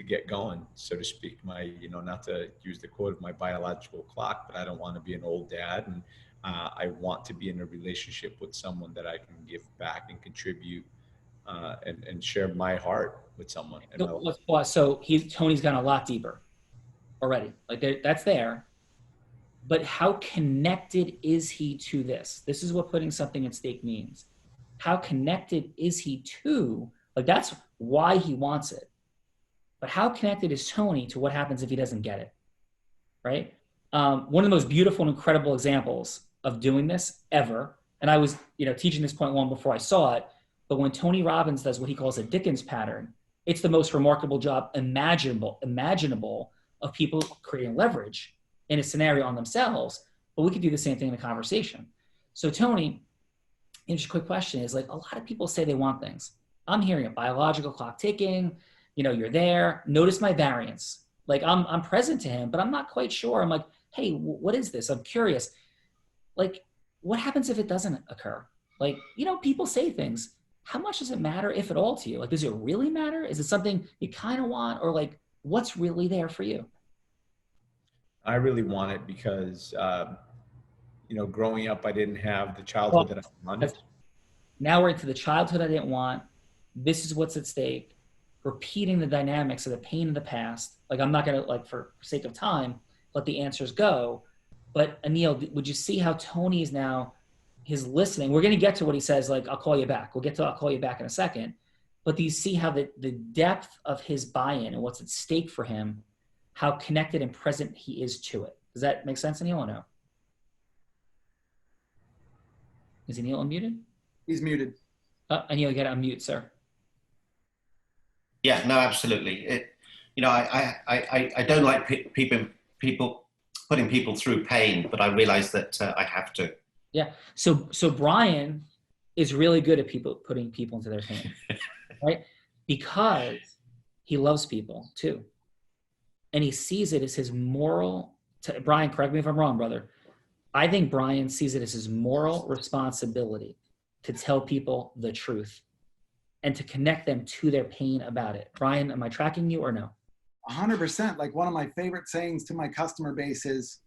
get going, so to speak. Not to use the quote of my biological clock, but I don't want to be an old dad. And I want to be in a relationship with someone that I can give back and contribute and share my heart with someone. So Tony's gone a lot deeper already. Like that's there. But how connected is he to this? This is what putting something at stake means. How connected is he to, like that's why he wants it. But how connected is Tony to what happens if he doesn't get it, right? One of the most beautiful and incredible examples of doing this ever, and I was teaching this point long before I saw it, but when Tony Robbins does what he calls a Dickens pattern, it's the most remarkable job imaginable of people creating leverage in a scenario on themselves, but we could do the same thing in a conversation. So Tony, just a quick question is like, a lot of people say they want things. I'm hearing a biological clock ticking, you're there, notice my variance. Like I'm present to him, but I'm not quite sure. I'm like, hey, what is this? I'm curious. Like, what happens if it doesn't occur? Like, people say things. How much does it matter, if at all, to you? Like, does it really matter? Is it something you kind of want, or like, what's really there for you? I really want it because, growing up, I didn't have the childhood that I wanted. Now we're into the childhood I didn't want. This is what's at stake. Repeating the dynamics of the pain of the past. Like, I'm not going to, like, for sake of time, let the answers go. But Anil, would you see how Tony is now, his listening? We're going to get to what he says, like, I'll call you back. We'll get to I'll call you back in a second. But do you see how the depth of his buy-in and what's at stake for him, how connected and present he is to it? Does that make sense, Anil, or no? Is Anil unmuted? He's muted. Anil, you got to unmute, sir. Yeah, no, absolutely. I don't like people putting people through pain, but I realize that I have to. Yeah. So Brian is really good at putting people into their pain, right? Because he loves people too, and he sees it as his moral. Brian, correct me if I'm wrong, brother. I think Brian sees it as his moral responsibility to tell people the truth and to connect them to their pain about it. Brian, am I tracking you or no? 100%. Like, one of my favorite sayings to my customer base is,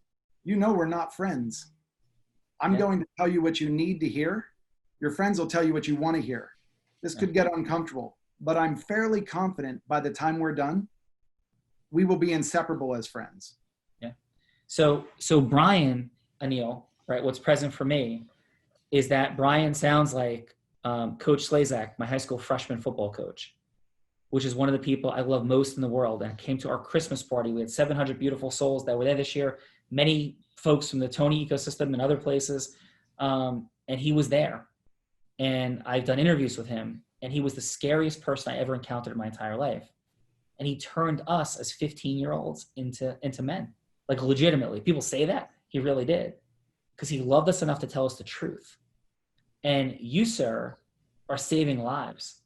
we're not friends. I'm going to tell you what you need to hear. Your friends will tell you what you want to hear. This could get uncomfortable, but I'm fairly confident by the time we're done, we will be inseparable as friends. Yeah. So Brian, Anil, right, what's present for me is that Brian sounds like Coach Slazak, my high school freshman football coach, which is one of the people I love most in the world. And came to our Christmas party. We had 700 beautiful souls that were there this year. Many folks from the Tony ecosystem and other places. And he was there. And I've done interviews with him. And he was the scariest person I ever encountered in my entire life. And he turned us as 15-year-olds into men. Like, legitimately. People say that. He really did. Because he loved us enough to tell us the truth. And you, sir, are saving lives.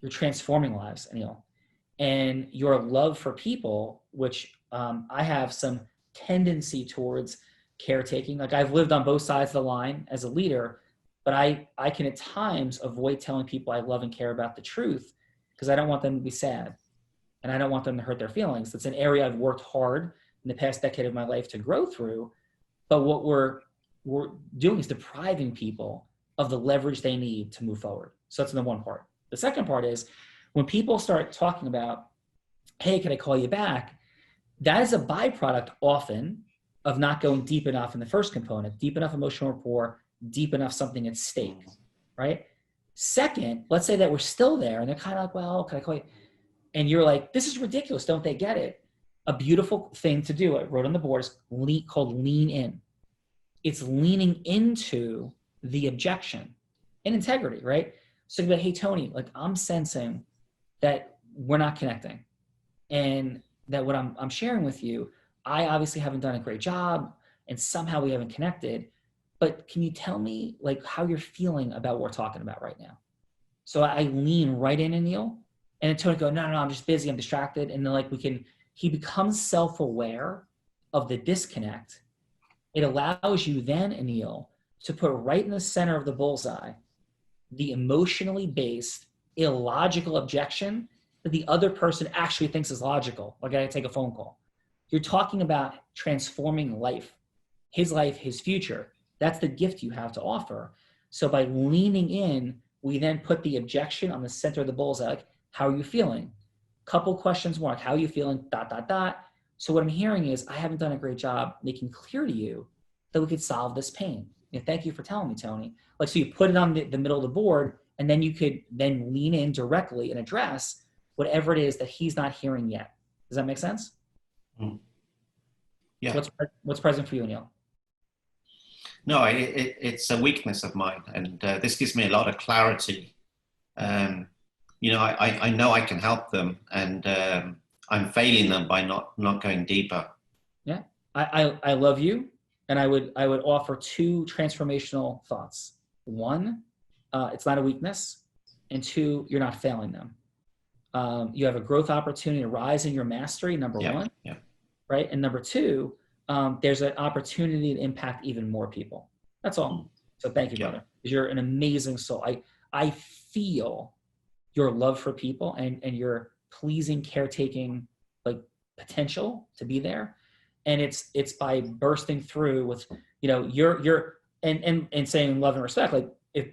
You're transforming lives, Anil. And your love for people, which I have some tendency towards caretaking. Like, I've lived on both sides of the line as a leader, but I can at times avoid telling people I love and care about the truth because I don't want them to be sad. And I don't want them to hurt their feelings. That's an area I've worked hard in the past decade of my life to grow through. But what we're doing is depriving people of the leverage they need to move forward. So that's the one part. The second part is when people start talking about, hey, can I call you back? That is a byproduct often of not going deep enough in the first component, deep enough emotional rapport, deep enough something at stake, right? Second, let's say that we're still there and they're kind of like, well, can I call you? And you're like, this is ridiculous. Don't they get it? A beautiful thing to do, I wrote on the board, is called lean in. It's leaning into the objection and integrity, right? So you're like, hey, Tony, like, I'm sensing that we're not connecting and that what I'm sharing with you, I obviously haven't done a great job and somehow we haven't connected, but can you tell me like how you're feeling about what we're talking about right now? So I lean right in, Anil, and then Tony go, no, I'm just busy, I'm distracted. And then like he becomes self-aware of the disconnect. It allows you then, Anil, to put right in the center of the bullseye the emotionally based, illogical objection that the other person actually thinks is logical. Like, I gotta take a phone call. You're talking about transforming life, his future. That's the gift you have to offer. So by leaning in, we then put the objection on the center of the bullseye. Like, how are you feeling? Couple questions more, like, how are you feeling, ... So what I'm hearing is, I haven't done a great job making clear to you that we could solve this pain. And thank you for telling me, Tony. Like, so you put it on the middle of the board, and then you could then lean in directly and address whatever it is that he's not hearing yet. Does that make sense? Mm. Yeah. What's present for you, Anil? No, it's a weakness of mine, and this gives me a lot of clarity. I know I can help them, and I'm failing them by not going deeper. Yeah, I love you, and I would offer two transformational thoughts. One, it's not a weakness, and two, you're not failing them. You have a growth opportunity to rise in your mastery. Number one, right, and number two, there's an opportunity to impact even more people. That's all. So thank you, brother. Because you're an amazing soul. I feel your love for people and your pleasing, caretaking, like, potential to be there. And it's by bursting through with, and saying love and respect, like if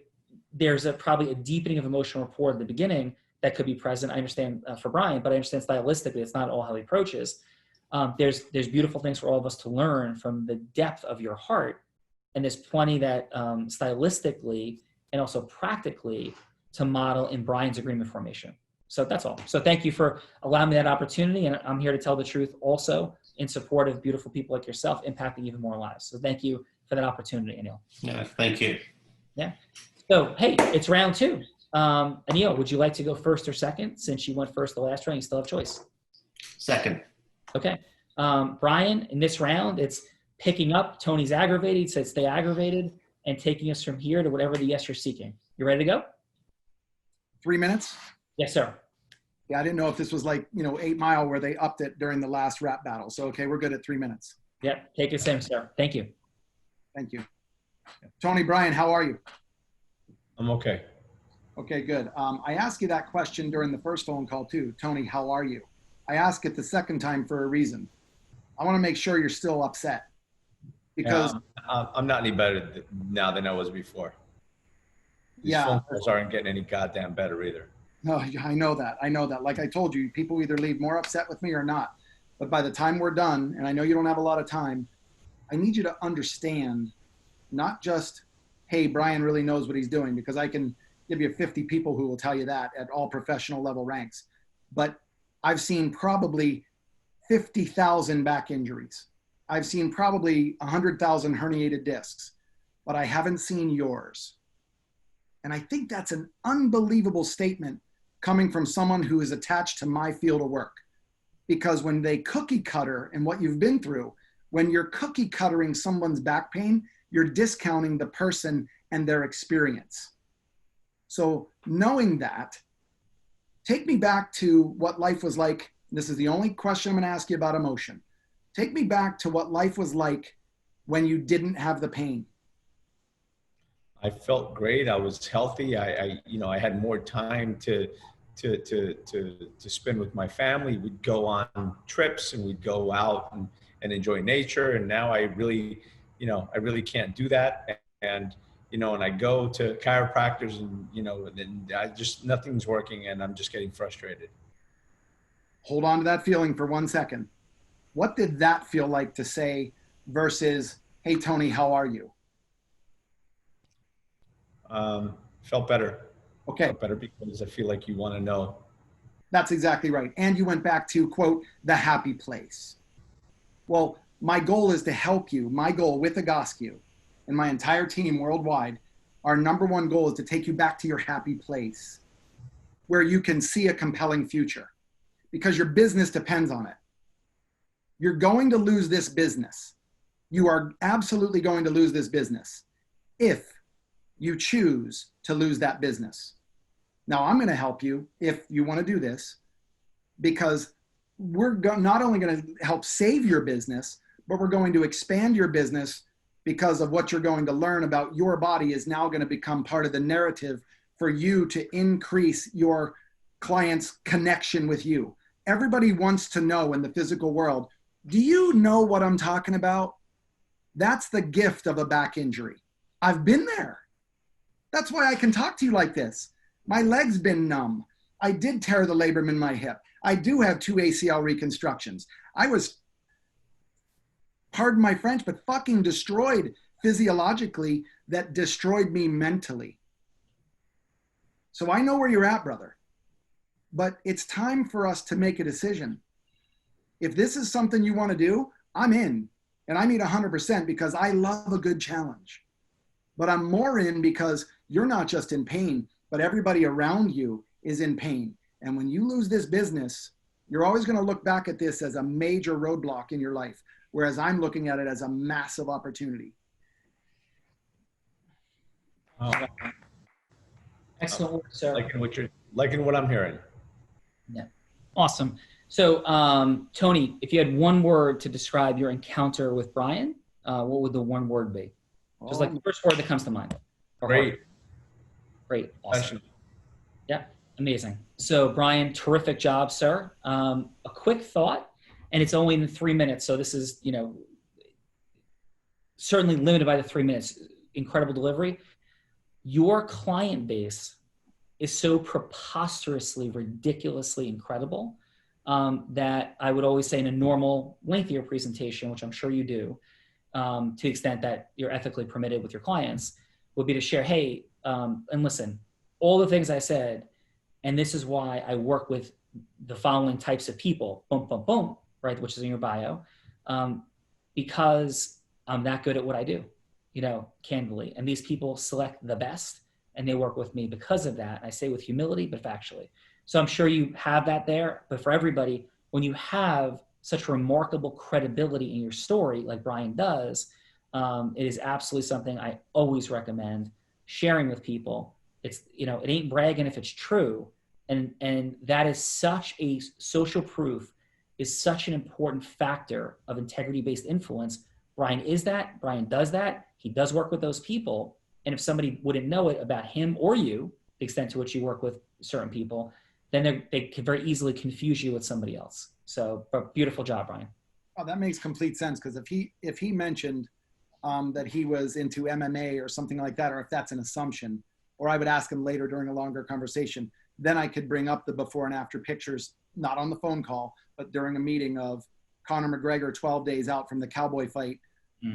there's probably a deepening of emotional rapport at the beginning that could be present. I understand for Brian, but I understand stylistically, it's not all how he approaches. There's beautiful things for all of us to learn from the depth of your heart. And there's plenty that stylistically and also practically to model in Brian's agreement formation. So that's all. So thank you for allowing me that opportunity. And I'm here to tell the truth also in support of beautiful people like yourself, impacting even more lives. So thank you for that opportunity, Anil. Yeah, thank you. Yeah. So, hey, it's round 2. Anil, would you like to go first or second? Since you went first the last round, you still have choice. Second. Okay. Brian, in this round, it's picking up. Tony's aggravated. He said stay aggravated, and taking us from here to whatever the yes you're seeking. You ready to go? 3 minutes? Yes, sir. Yeah, I didn't know if this was like, 8 Mile where they upped it during the last rap battle. So, okay, we're good at 3 minutes. Yep. Take us in, sir. Thank you. Thank you. Tony, Brian, how are you? I'm okay. Okay, good. I asked you that question during the first phone call too. Tony, how are you? I asked it the second time for a reason. I want to make sure you're still upset. Because I'm not any better now than I was before. These phone calls aren't getting any goddamn better either. No, I know that. I know that. Like I told you, people either leave more upset with me or not. But by the time we're done, and I know you don't have a lot of time, I need you to understand, not just, hey, Brian really knows what he's doing, because I can give you 50 people who will tell you that at all professional level ranks. But I've seen probably 50,000 back injuries. I've seen probably 100,000 herniated discs, but I haven't seen yours. And I think that's an unbelievable statement coming from someone who is attached to my field of work. Because when they cookie cutter and what you've been through, when you're cookie cuttering someone's back pain, you're discounting the person and their experience. So knowing that, take me back to what life was like. This is the only question I'm going to ask you about emotion. Take me back to what life was like when you didn't have the pain. I felt great. I was healthy. I had more time to spend with my family. We'd go on trips and we'd go out and enjoy nature. And now I really can't do that. And I go to chiropractors and I just, nothing's working and I'm just getting frustrated. Hold on to that feeling for 1 second. What did that feel like to say versus, hey, Tony, how are you? Felt better. Okay. Felt better because I feel like you want to know. That's exactly right. And you went back to, quote, the happy place. Well, my goal is to help you. My goal with Egoscue and my entire team worldwide, our number one goal is to take you back to your happy place where you can see a compelling future because your business depends on it. You're going to lose this business. You are absolutely going to lose this business if you choose to lose that business. Now, I'm going to help you if you want to do this because we're not only going to help save your business, but we're going to expand your business because of what you're going to learn about your body is now going to become part of the narrative for you to increase your client's connection with you. Everybody wants to know in the physical world, do you know what I'm talking about? That's the gift of a back injury. I've been there. That's why I can talk to you like this. My leg's been numb. I did tear the labrum in my hip. I do have 2 ACL reconstructions. I was, pardon my French, but fucking destroyed physiologically that destroyed me mentally. So I know where you're at, brother. But it's time for us to make a decision. If this is something you want to do, I'm in. And I mean 100% because I love a good challenge. But I'm more in because you're not just in pain, but everybody around you is in pain. And when you lose this business, you're always going to look back at this as a major roadblock in your life, whereas I'm looking at it as a massive opportunity. Oh. Excellent work, sir. Liking what I'm hearing. Yeah. Awesome. So, Tony, if you had one word to describe your encounter with Brian, what would the one word be? Just like the first word that comes to mind. Great. Great. Awesome. Yeah. Amazing. So, Brian, terrific job, sir. A quick thought, and it's only in 3 minutes. So this is, certainly limited by the 3 minutes. incredible delivery. Your client base is so preposterously, ridiculously incredible that I would always say in a normal, lengthier presentation, which I'm sure you do, to the extent that you're ethically permitted with your clients, would be to share, hey, and listen, all the things I said, and this is why I work with the following types of people, boom, boom, boom, right, which is in your bio, because I'm that good at what I do, you know, candidly. And these people select the best, and they work with me because of that. I say with humility, but factually. So I'm sure you have that there, but for everybody, when you have such remarkable credibility in your story, like Brian does, it is absolutely something I always recommend sharing with people. It's, you know, it ain't bragging if it's true. And that is such a social proof, is such an important factor of integrity-based influence. Brian is that, Brian does that. He does work with those people. And if somebody wouldn't know it about him or you, the extent to which you work with certain people, then they could very easily confuse you with somebody else. So, but beautiful job, Brian. Oh, that makes complete sense, because if he mentioned that he was into MMA or something like that, or if that's an assumption, or I would ask him later during a longer conversation, then I could bring up the before and after pictures, not on the phone call, but during a meeting of Conor McGregor 12 days out from the Cowboy fight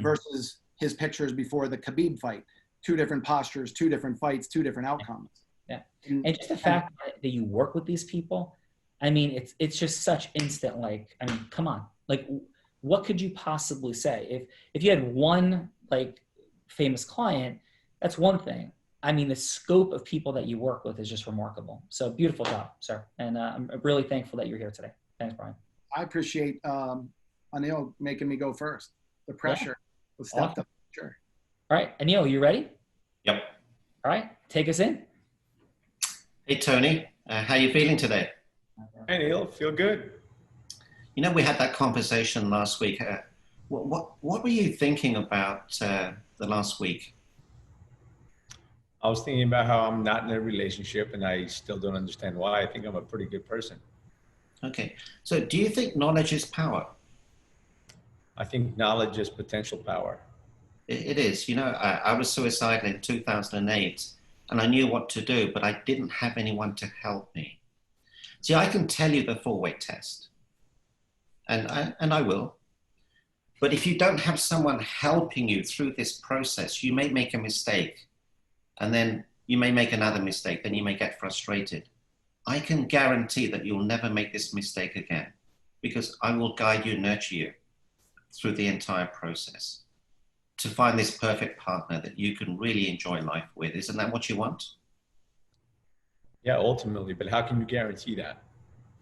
versus his pictures before the Khabib fight. 2 different postures, 2 different fights, 2 different outcomes. Yeah. And just the fact that you work with these people, I mean, it's just such instant, like, I mean, come on, like, what could you possibly say? If you had one, like, famous client, that's one thing. I mean, the scope of people that you work with is just remarkable. So beautiful job, sir. And I'm really thankful that you're here today. Thanks, Brian. I appreciate Anil making me go first. The pressure was stepped up. Sure. All right, Anil, you ready? Yep. All right, take us in. Hey, Tony, how you feeling today? Hey, Neil, feel good. You know, we had that conversation last week. What were you thinking about the last week? I was thinking about how I'm not in a relationship and I still don't understand why. I think I'm a pretty good person. Okay. So do you think knowledge is power? I think knowledge is potential power. It is. You know, I was suicidal in 2008 and I knew what to do, but I didn't have anyone to help me. See, I can tell you the 4-way test, and I will. But if you don't have someone helping you through this process, you may make a mistake, and then you may make another mistake, then you may get frustrated. I can guarantee that you'll never make this mistake again, because I will guide you, nurture you through the entire process to find this perfect partner that you can really enjoy life with. Isn't that what you want? Yeah, ultimately, but how can you guarantee that?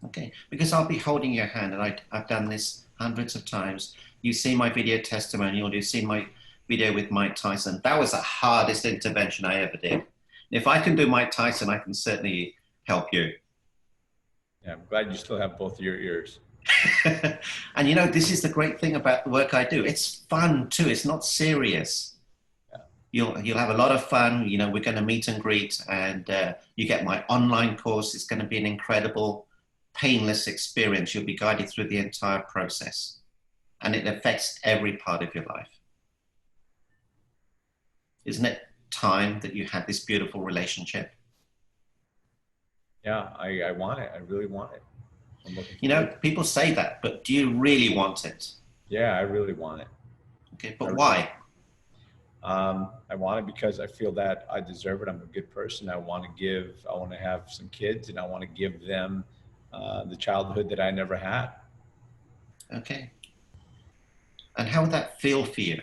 Okay, because I'll be holding your hand, and I've done this hundreds of times. You've seen my video testimonial, you've seen my video with Mike Tyson. That was the hardest intervention I ever did. If I can do Mike Tyson, I can certainly help you. Yeah, I'm glad you still have both of your ears. And you know, this is the great thing about the work I do. It's fun too, it's not serious. You'll have a lot of fun. You know, we're going to meet and greet, and you get my online course. It's going to be an incredible, painless experience. You'll be guided through the entire process, and it affects every part of your life. Isn't it time that you had this beautiful relationship? Yeah, I want it. I really want it. I'm looking you know, people say that, but do you really want it? Yeah, I really want it. Okay, but why? I want it because I feel that I deserve it. I'm a good person. I want to have some kids, and I want to give them the childhood that I never had. Okay. And how would that feel for you?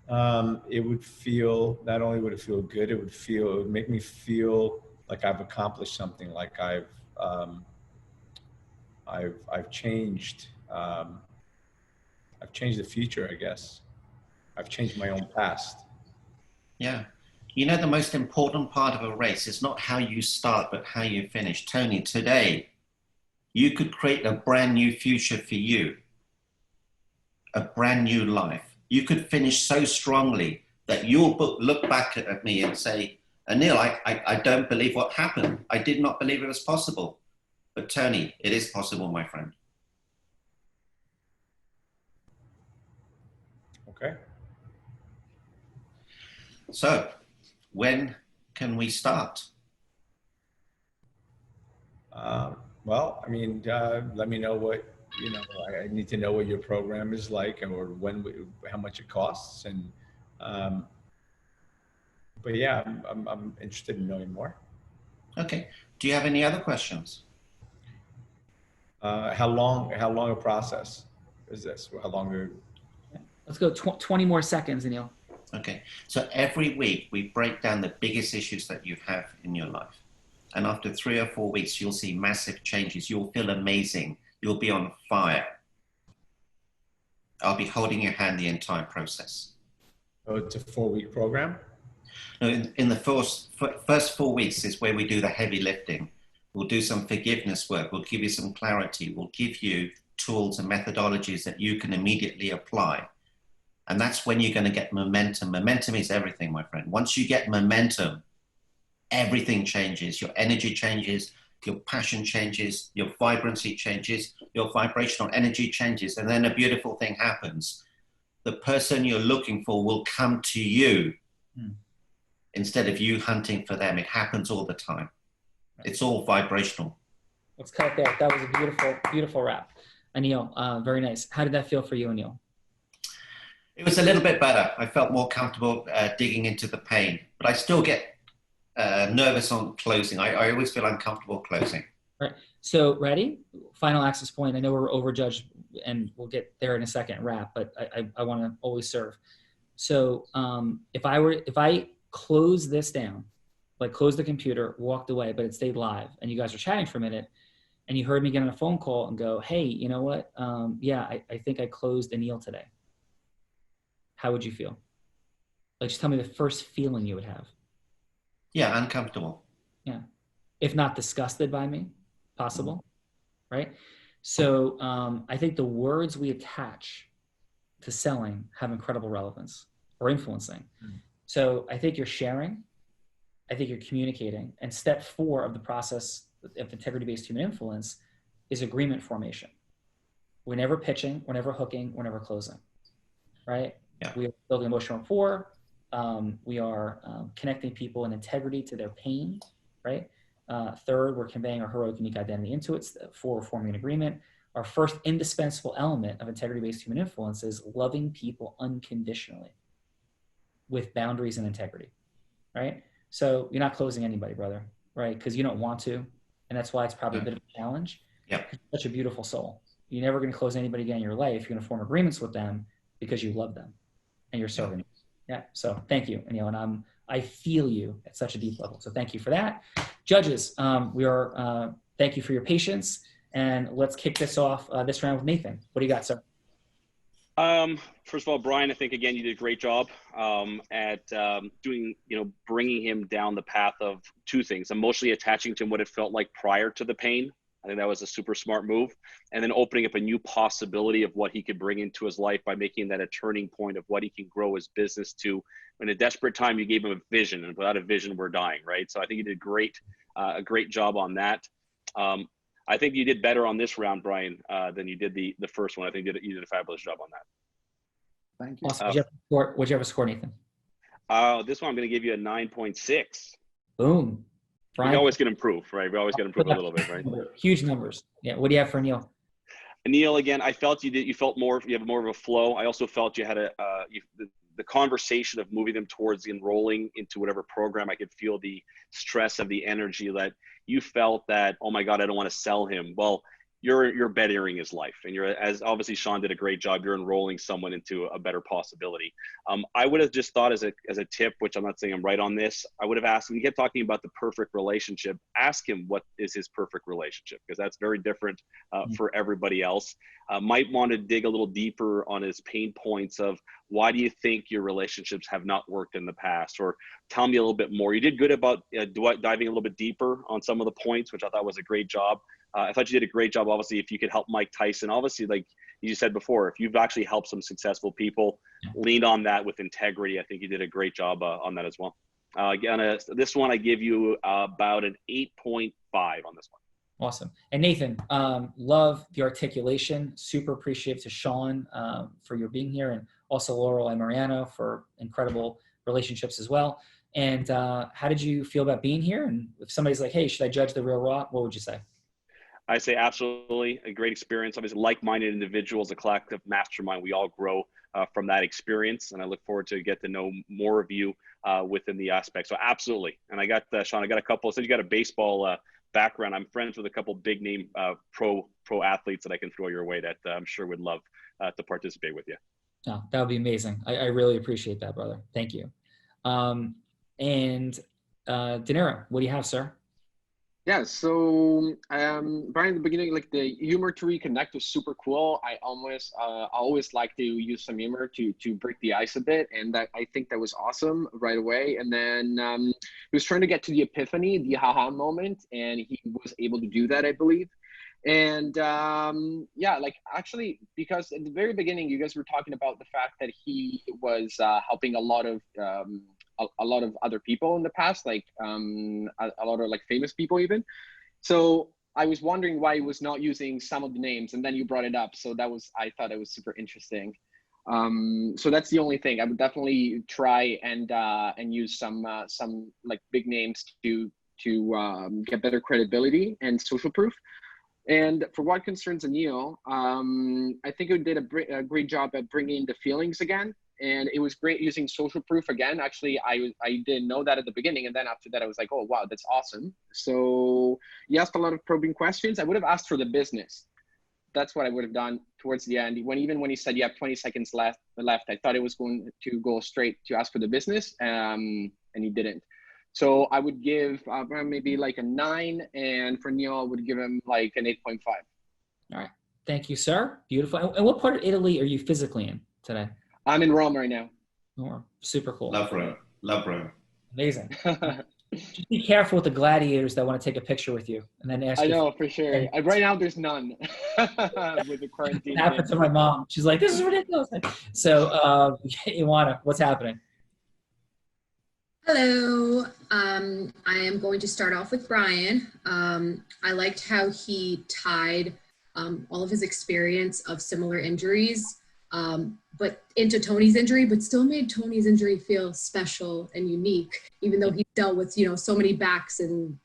It would feel, not only would it feel good, it would make me feel like I've accomplished something, like I've changed, I've changed the future, I guess. I've changed my own past. Yeah. You know, the most important part of a race is not how you start, but how you finish. Tony, today, you could create a brand new future for you, a brand new life. You could finish so strongly that you'll look back at me and say, Anil, I don't believe what happened. I did not believe it was possible. But Tony, it is possible, my friend. Okay. So, when can we start? Well, I mean, let me know what, I need to know what your program is like, or how much it costs. And, but yeah, I'm interested in knowing more. Okay. Do you have any other questions? How long a process is this? How long? Let's go 20 more seconds, Anil. Okay. So every week we break down the biggest issues that you have in your life. And after 3 or 4 weeks, you'll see massive changes. You'll feel amazing. You'll be on fire. I'll be holding your hand the entire process. Oh, it's a 4-week program? No, in the first 4 weeks is where we do the heavy lifting. We'll do some forgiveness work. We'll give you some clarity. We'll give you tools and methodologies that you can immediately apply. And that's when you're going to get momentum. Momentum is everything, my friend. Once you get momentum, everything changes. Your energy changes, your passion changes, your vibrancy changes, your vibrational energy changes. And then a beautiful thing happens. The person you're looking for will come to you instead of you hunting for them. It happens all the time. It's all vibrational. Let's cut it there. That was a beautiful, beautiful wrap. Anil, very nice. How did that feel for you, Anil? It was a little bit better. I felt more comfortable digging into the pain, but I still get nervous on closing. I always feel uncomfortable closing. All right. So ready? Final access point. I know we're overjudged, and we'll get there in a second. Wrap, but I want to always serve. So if I close this down, like close the computer, walked away, but it stayed live, and you guys are chatting for a minute, and you heard me get on a phone call and go, "Hey, you know what? Yeah, I think I closed Anil today." How would you feel? Like, just tell me the first feeling you would have. Yeah, uncomfortable. Yeah. If not disgusted by me, possible, right? So I think the words we attach to selling have incredible relevance or influencing. So I think you're sharing, I think you're communicating, and step 4 of the process of integrity-based human influence is agreement formation. We're never pitching, we're never hooking, we're never closing, right? Yeah. We are building emotional rapport. We are connecting people in integrity to their pain, right? 3rd, we're conveying our heroic, unique identity into it. 4, we're forming an agreement. Our first indispensable element of integrity-based human influence is loving people unconditionally with boundaries and integrity, right? So you're not closing anybody, brother, right? Because you don't want to, and that's why it's probably a bit of a challenge. Yeah. You're such a beautiful soul. You're never going to close anybody again in your life. You're going to form agreements with them because you love them and you're serving them. Yeah. So thank you, Anil, and I feel you at such a deep level. So thank you for that. Judges, thank you for your patience, and let's kick this off this round with Nathan. What do you got, sir? First of all, Brian, I think again you did a great job at doing, bringing him down the path of 2 things: emotionally attaching to him what it felt like prior to the pain. I think that was a super smart move, and then opening up a new possibility of what he could bring into his life by making that a turning point of what he can grow his business to. In a desperate time, you gave him a vision, and without a vision, we're dying, right? So I think you did a great job on that. I think you did better on this round, Brian, than you did the first one. I think you did a fabulous job on that. Thank you. Awesome. What'd you have a score, Nathan? This one I'm going to give you a 9.6. Boom. Brian, we always can improve, right? We always can improve a little bit, right? Huge numbers. Yeah. What do you have for Anil? Anil, again, I felt you have more of a flow. I also felt you had the conversation of moving them towards enrolling into whatever program. I could feel the stress of the energy that you felt that, oh my God, I don't want to sell him. Well, you're bettering his life, and as obviously Sean did a great job, you're enrolling someone into a better possibility. I would have just thought as a tip, which I'm not saying I'm right on this, I would have asked him, when you get talking about the perfect relationship, ask him what is his perfect relationship, because that's very different for everybody else. Might want to dig a little deeper on his pain points of why do you think your relationships have not worked in the past, or tell me a little bit more. You did good about diving a little bit deeper on some of the points, which I thought was a great job. I thought you did a great job. Obviously, if you could help Mike Tyson, obviously, like you said before, if you've actually helped some successful people, lean on that with integrity. I think you did a great job on that as well. Again, this one, I give you about an 8.5 on this one. Awesome. And Nathan, love the articulation. Super appreciative to Sean for your being here, and also Laurel and Mariano for incredible relationships as well. And how did you feel about being here? And if somebody's like, hey, should I judge the Real Raw? What would you say? I say absolutely a great experience. Obviously, like-minded individuals, a collective mastermind. We all grow from that experience, and I look forward to get to know more of you within the aspect. So absolutely. And I got Sean. I got a couple. Since you got a baseball background, I'm friends with a couple big name pro athletes that I can throw your way that I'm sure would love to participate with you. Oh, that would be amazing. I really appreciate that, brother. Thank you. And De Niro, what do you have, sir? Yeah, so Brian, in the beginning, like the humor to reconnect was super cool. I always like to use some humor to break the ice a bit, and that I think that was awesome right away. And then he was trying to get to the epiphany, the haha moment, and he was able to do that, I believe. And yeah, like actually, because at the very beginning, you guys were talking about the fact that he was helping a lot of other people in the past, like a lot of like famous people even. So I was wondering why he was not using some of the names, and then you brought it up. So I thought it was super interesting. So that's the only thing. I would definitely try and use some like big names to get better credibility and social proof. And for what concerns Anil, I think he did a great job at bringing the feelings again. And it was great using social proof again. Actually, I didn't know that at the beginning. And then after that, I was like, oh, wow, that's awesome. So you asked a lot of probing questions. I would have asked for the business. That's what I would have done towards the end. Even when he said you have 20 seconds left, I thought it was going to go straight to ask for the business. And he didn't. So I would give maybe like a 9. And for Neil, I would give him like an 8.5. All right. Thank you, sir. Beautiful. And what part of Italy are you physically in today? I'm in Rome right now. Oh, super cool. Love Rome. Love Rome. Amazing. Just be careful with the gladiators that want to take a picture with you and then ask you. I know, for sure. Right now, there's none with the quarantine. It happened to my mom. She's like, this is ridiculous. So, Ioana, what's happening? Hello. I am going to start off with Brian. I liked how he tied all of his experience of similar injuries but into Tony's injury, but still made Tony's injury feel special and unique, even though he dealt with, so many backs and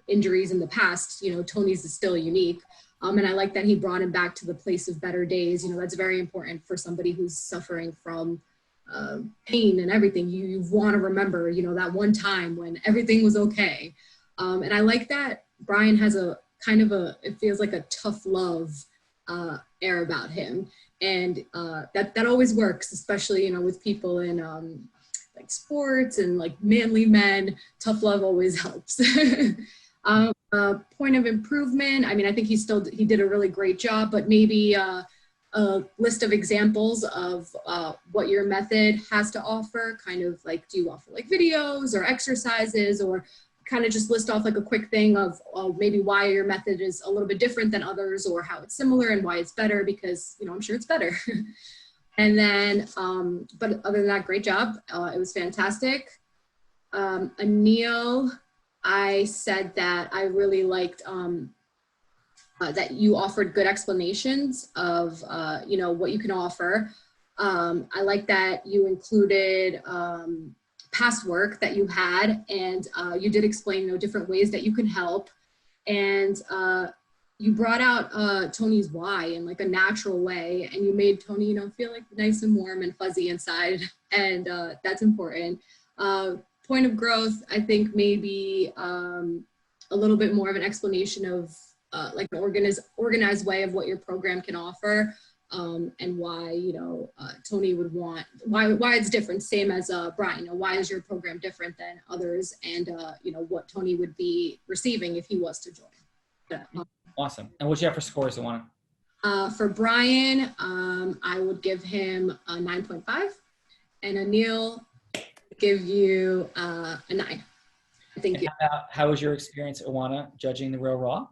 injuries in the past. Tony's is still unique. And I like that he brought him back to the place of better days. That's very important for somebody who's suffering from pain and everything. You want to remember, that one time when everything was okay. And I like that Brian has a kind of it feels like a tough love air about him. And that always works, especially, with people in like sports and like manly men. Tough love always helps. Point of improvement. I mean, I think he did a really great job, but maybe a list of examples of what your method has to offer. Kind of like, do you offer like videos or exercises, or kind of just list off like a quick thing of maybe why your method is a little bit different than others, or how it's similar and why it's better, because, I'm sure it's better. And then, but other than that, great job. It was fantastic. Anil, I said that I really liked that you offered good explanations of, what you can offer. I like that you included past work that you had, and you did explain, different ways that you can help. And you brought out Tony's why in like a natural way, and you made Tony, feel like nice and warm and fuzzy inside. And that's important. Point of growth, I think maybe a little bit more of an explanation of like an organized way of what your program can offer. And why, Tony would want, why it's different, same as Brian, why is your program different than others, and, what Tony would be receiving if he was to join. Awesome. And what do you have for scores, Ioana? For Brian, I would give him a 9.5, and Anil give you a 9. Thank you. How was your experience, Ioana, judging the Real Raw?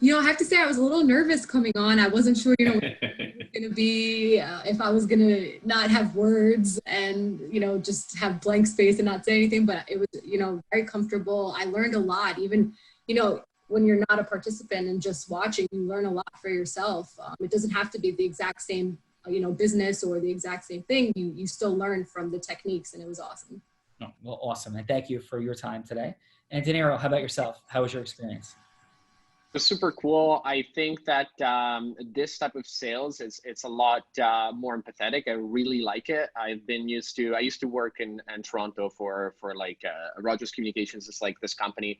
I have to say I was a little nervous coming on. I wasn't sure, what it was going to be, if I was going to not have words and, just have blank space and not say anything. But it was, very comfortable. I learned a lot. Even, when you're not a participant and just watching, you learn a lot for yourself. It doesn't have to be the exact same business or the exact same thing, you still learn from the techniques, and it was awesome. Oh, well, awesome. And thank you for your time today. And De Niro, how about yourself? How was your experience? It was super cool. I think that this type of sales it's a lot more empathetic. I really like it. I used to work in Toronto for like Rogers Communications. It's like this company.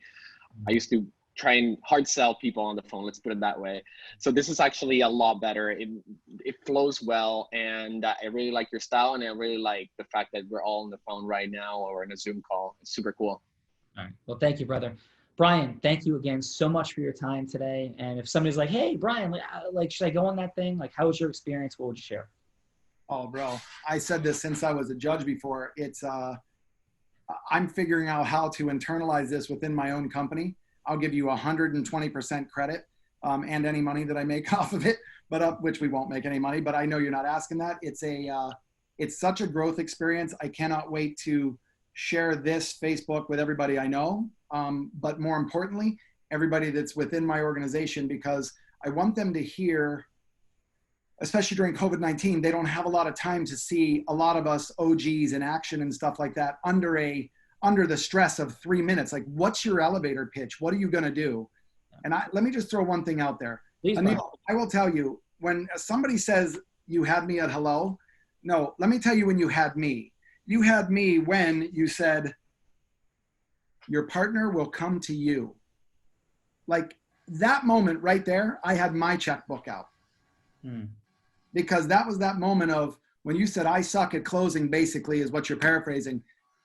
I used to try and hard sell people on the phone. Let's put it that way. So this is actually a lot better. It flows well, and I really like your style, and I really like the fact that we're all on the phone right now or in a Zoom call. It's super cool. All right. Well, thank you, brother. Brian, thank you again so much for your time today. And if somebody's like, hey, Brian, like, should I go on that thing? Like, how was your experience? What would you share? Oh, bro, I said this since I was a judge before. It's, I'm figuring out how to internalize this within my own company. I'll give you 120% credit and any money that I make off of it, but which we won't make any money, but I know you're not asking that. It's such a growth experience. I cannot wait to share this Facebook with everybody I know. But more importantly, everybody that's within my organization, because I want them to hear, especially during COVID-19, they don't have a lot of time to see a lot of us OGs in action and stuff like that under the stress of 3 minutes. Like, what's your elevator pitch? What are you going to do? And let me just throw one thing out there. Anil, I will tell you, when somebody says you had me at hello, no, let me tell you when you had me. You had me when you said, your partner will come to you. Like, that moment right there, I had my checkbook out. Because that was that moment of when you said, I suck at closing, basically, is what you're paraphrasing.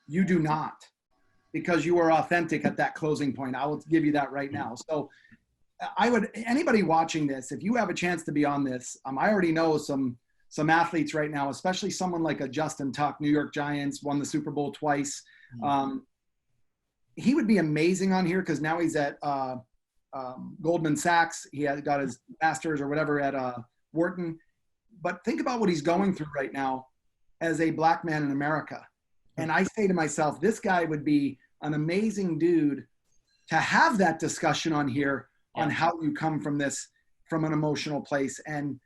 You do not, because you are authentic at that closing point. I will give you that right now. So anybody watching this, if you have a chance to be on this, I already know some athletes right now, especially someone like a Justin Tuck, New York Giants, won the Super Bowl twice. He would be amazing on here because now he's at Goldman Sachs. He has got his master's or whatever at Wharton. But think about what he's going through right now as a black man in America. And I say to myself, this guy would be an amazing dude to have that discussion on here on how you come from this, from an emotional place and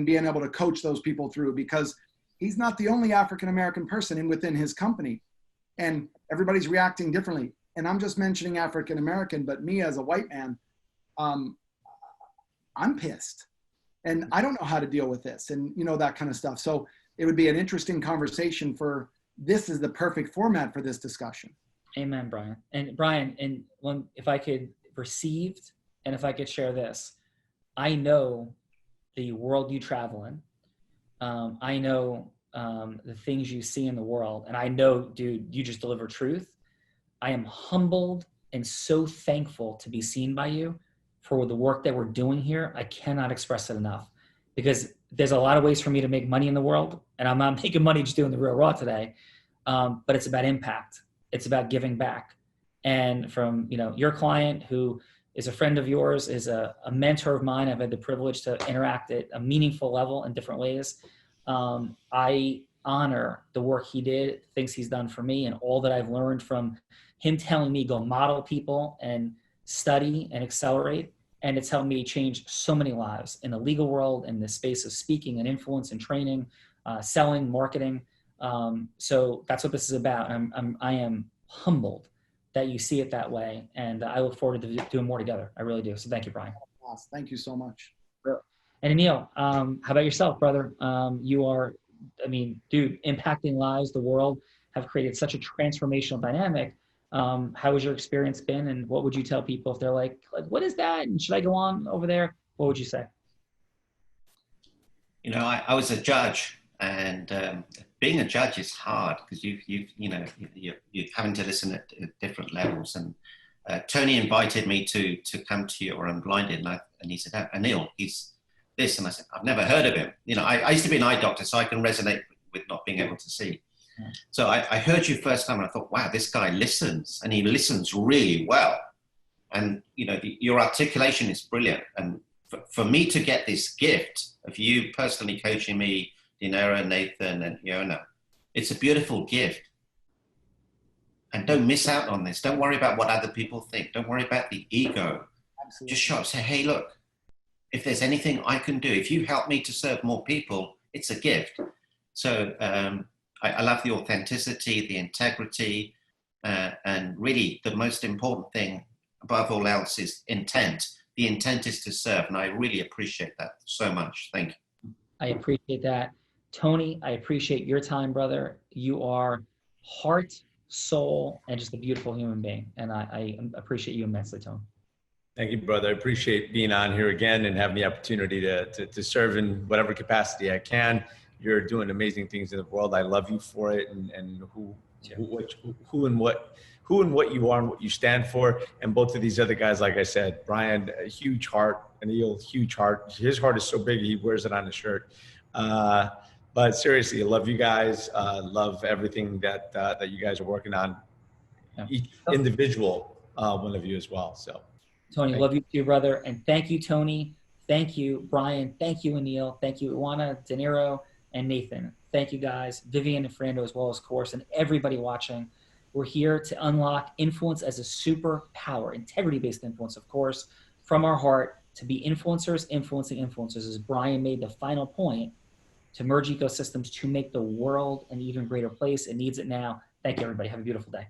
being able to coach those people through, because he's not the only African-American person within his company, and everybody's reacting differently. And I'm just mentioning African-American, but me as a white man, I'm pissed and I don't know how to deal with this and, that kind of stuff. So it would be an interesting conversation this is the perfect format for this discussion. Amen, Brian. And Brian, if I could received, and if I could share this, I know the world you travel in. I know the things you see in the world. And I know, dude, you just deliver truth. I am humbled and so thankful to be seen by you for the work that we're doing here. I cannot express it enough, because there's a lot of ways for me to make money in the world, and I'm not making money just doing the Real Raw today. But it's about impact. It's about giving back. And from, your client, who is a friend of yours, is a mentor of mine. I've had the privilege to interact at a meaningful level in different ways. I honor the work he did, things he's done for me, and all that I've learned from him telling me go model people and study and accelerate. And it's helped me change so many lives in the legal world, in the space of speaking and influence and training, selling, marketing. So that's what this is about. I am humbled that you see it that way. And I look forward to doing more together. I really do. So thank you, Brian. Thank you so much. And Anil, how about yourself, brother? You are, dude, impacting lives, the world, have created such a transformational dynamic. How has your experience been, and what would you tell people if they're like, what is that? And should I go on over there? What would you say? I was a judge, and being a judge is hard because you're having to listen at different levels. And Tony invited me to come to your Unblinded, and he said, Anil, he's this. And I said, I've never heard of him. I used to be an eye doctor, so I can resonate with not being able to see. So I heard you first time and I thought, wow, this guy listens, and he listens really well. And, your articulation is brilliant. And for me to get this gift of you personally coaching me, Dinara, Nathan, and Yona, it's a beautiful gift. And don't miss out on this. Don't worry about what other people think. Don't worry about the ego. Absolutely. Just show up, say, hey, look, if there's anything I can do, if you help me to serve more people, it's a gift. So I love the authenticity, the integrity, and really the most important thing above all else is intent. The intent is to serve, and I really appreciate that so much. Thank you. I appreciate that. Tony, I appreciate your time, brother. You are heart, soul, and just a beautiful human being. And I appreciate you immensely, Tony. Thank you, brother. I appreciate being on here again and having the opportunity to serve in whatever capacity I can. You're doing amazing things in the world. I love you for it, and who and what you are and what you stand for. And both of these other guys, like I said, Brian, a huge heart, Anil, huge heart. His heart is so big he wears it on his shirt. But seriously, I love you guys. Love everything that you guys are working on. Each individual one of you as well. So, Tony, love you too, brother. And thank you, Tony. Thank you, Brian. Thank you, Anil. Thank you, Iwana, De Niro, and Nathan. Thank you, guys. Vivian and Fernando as well, of course, and everybody watching. We're here to unlock influence as a superpower, integrity-based influence, of course, from our heart to be influencers, influencing influencers, as Brian made the final point, to merge ecosystems to make the world an even greater place. It needs it now. Thank you, everybody. Have a beautiful day.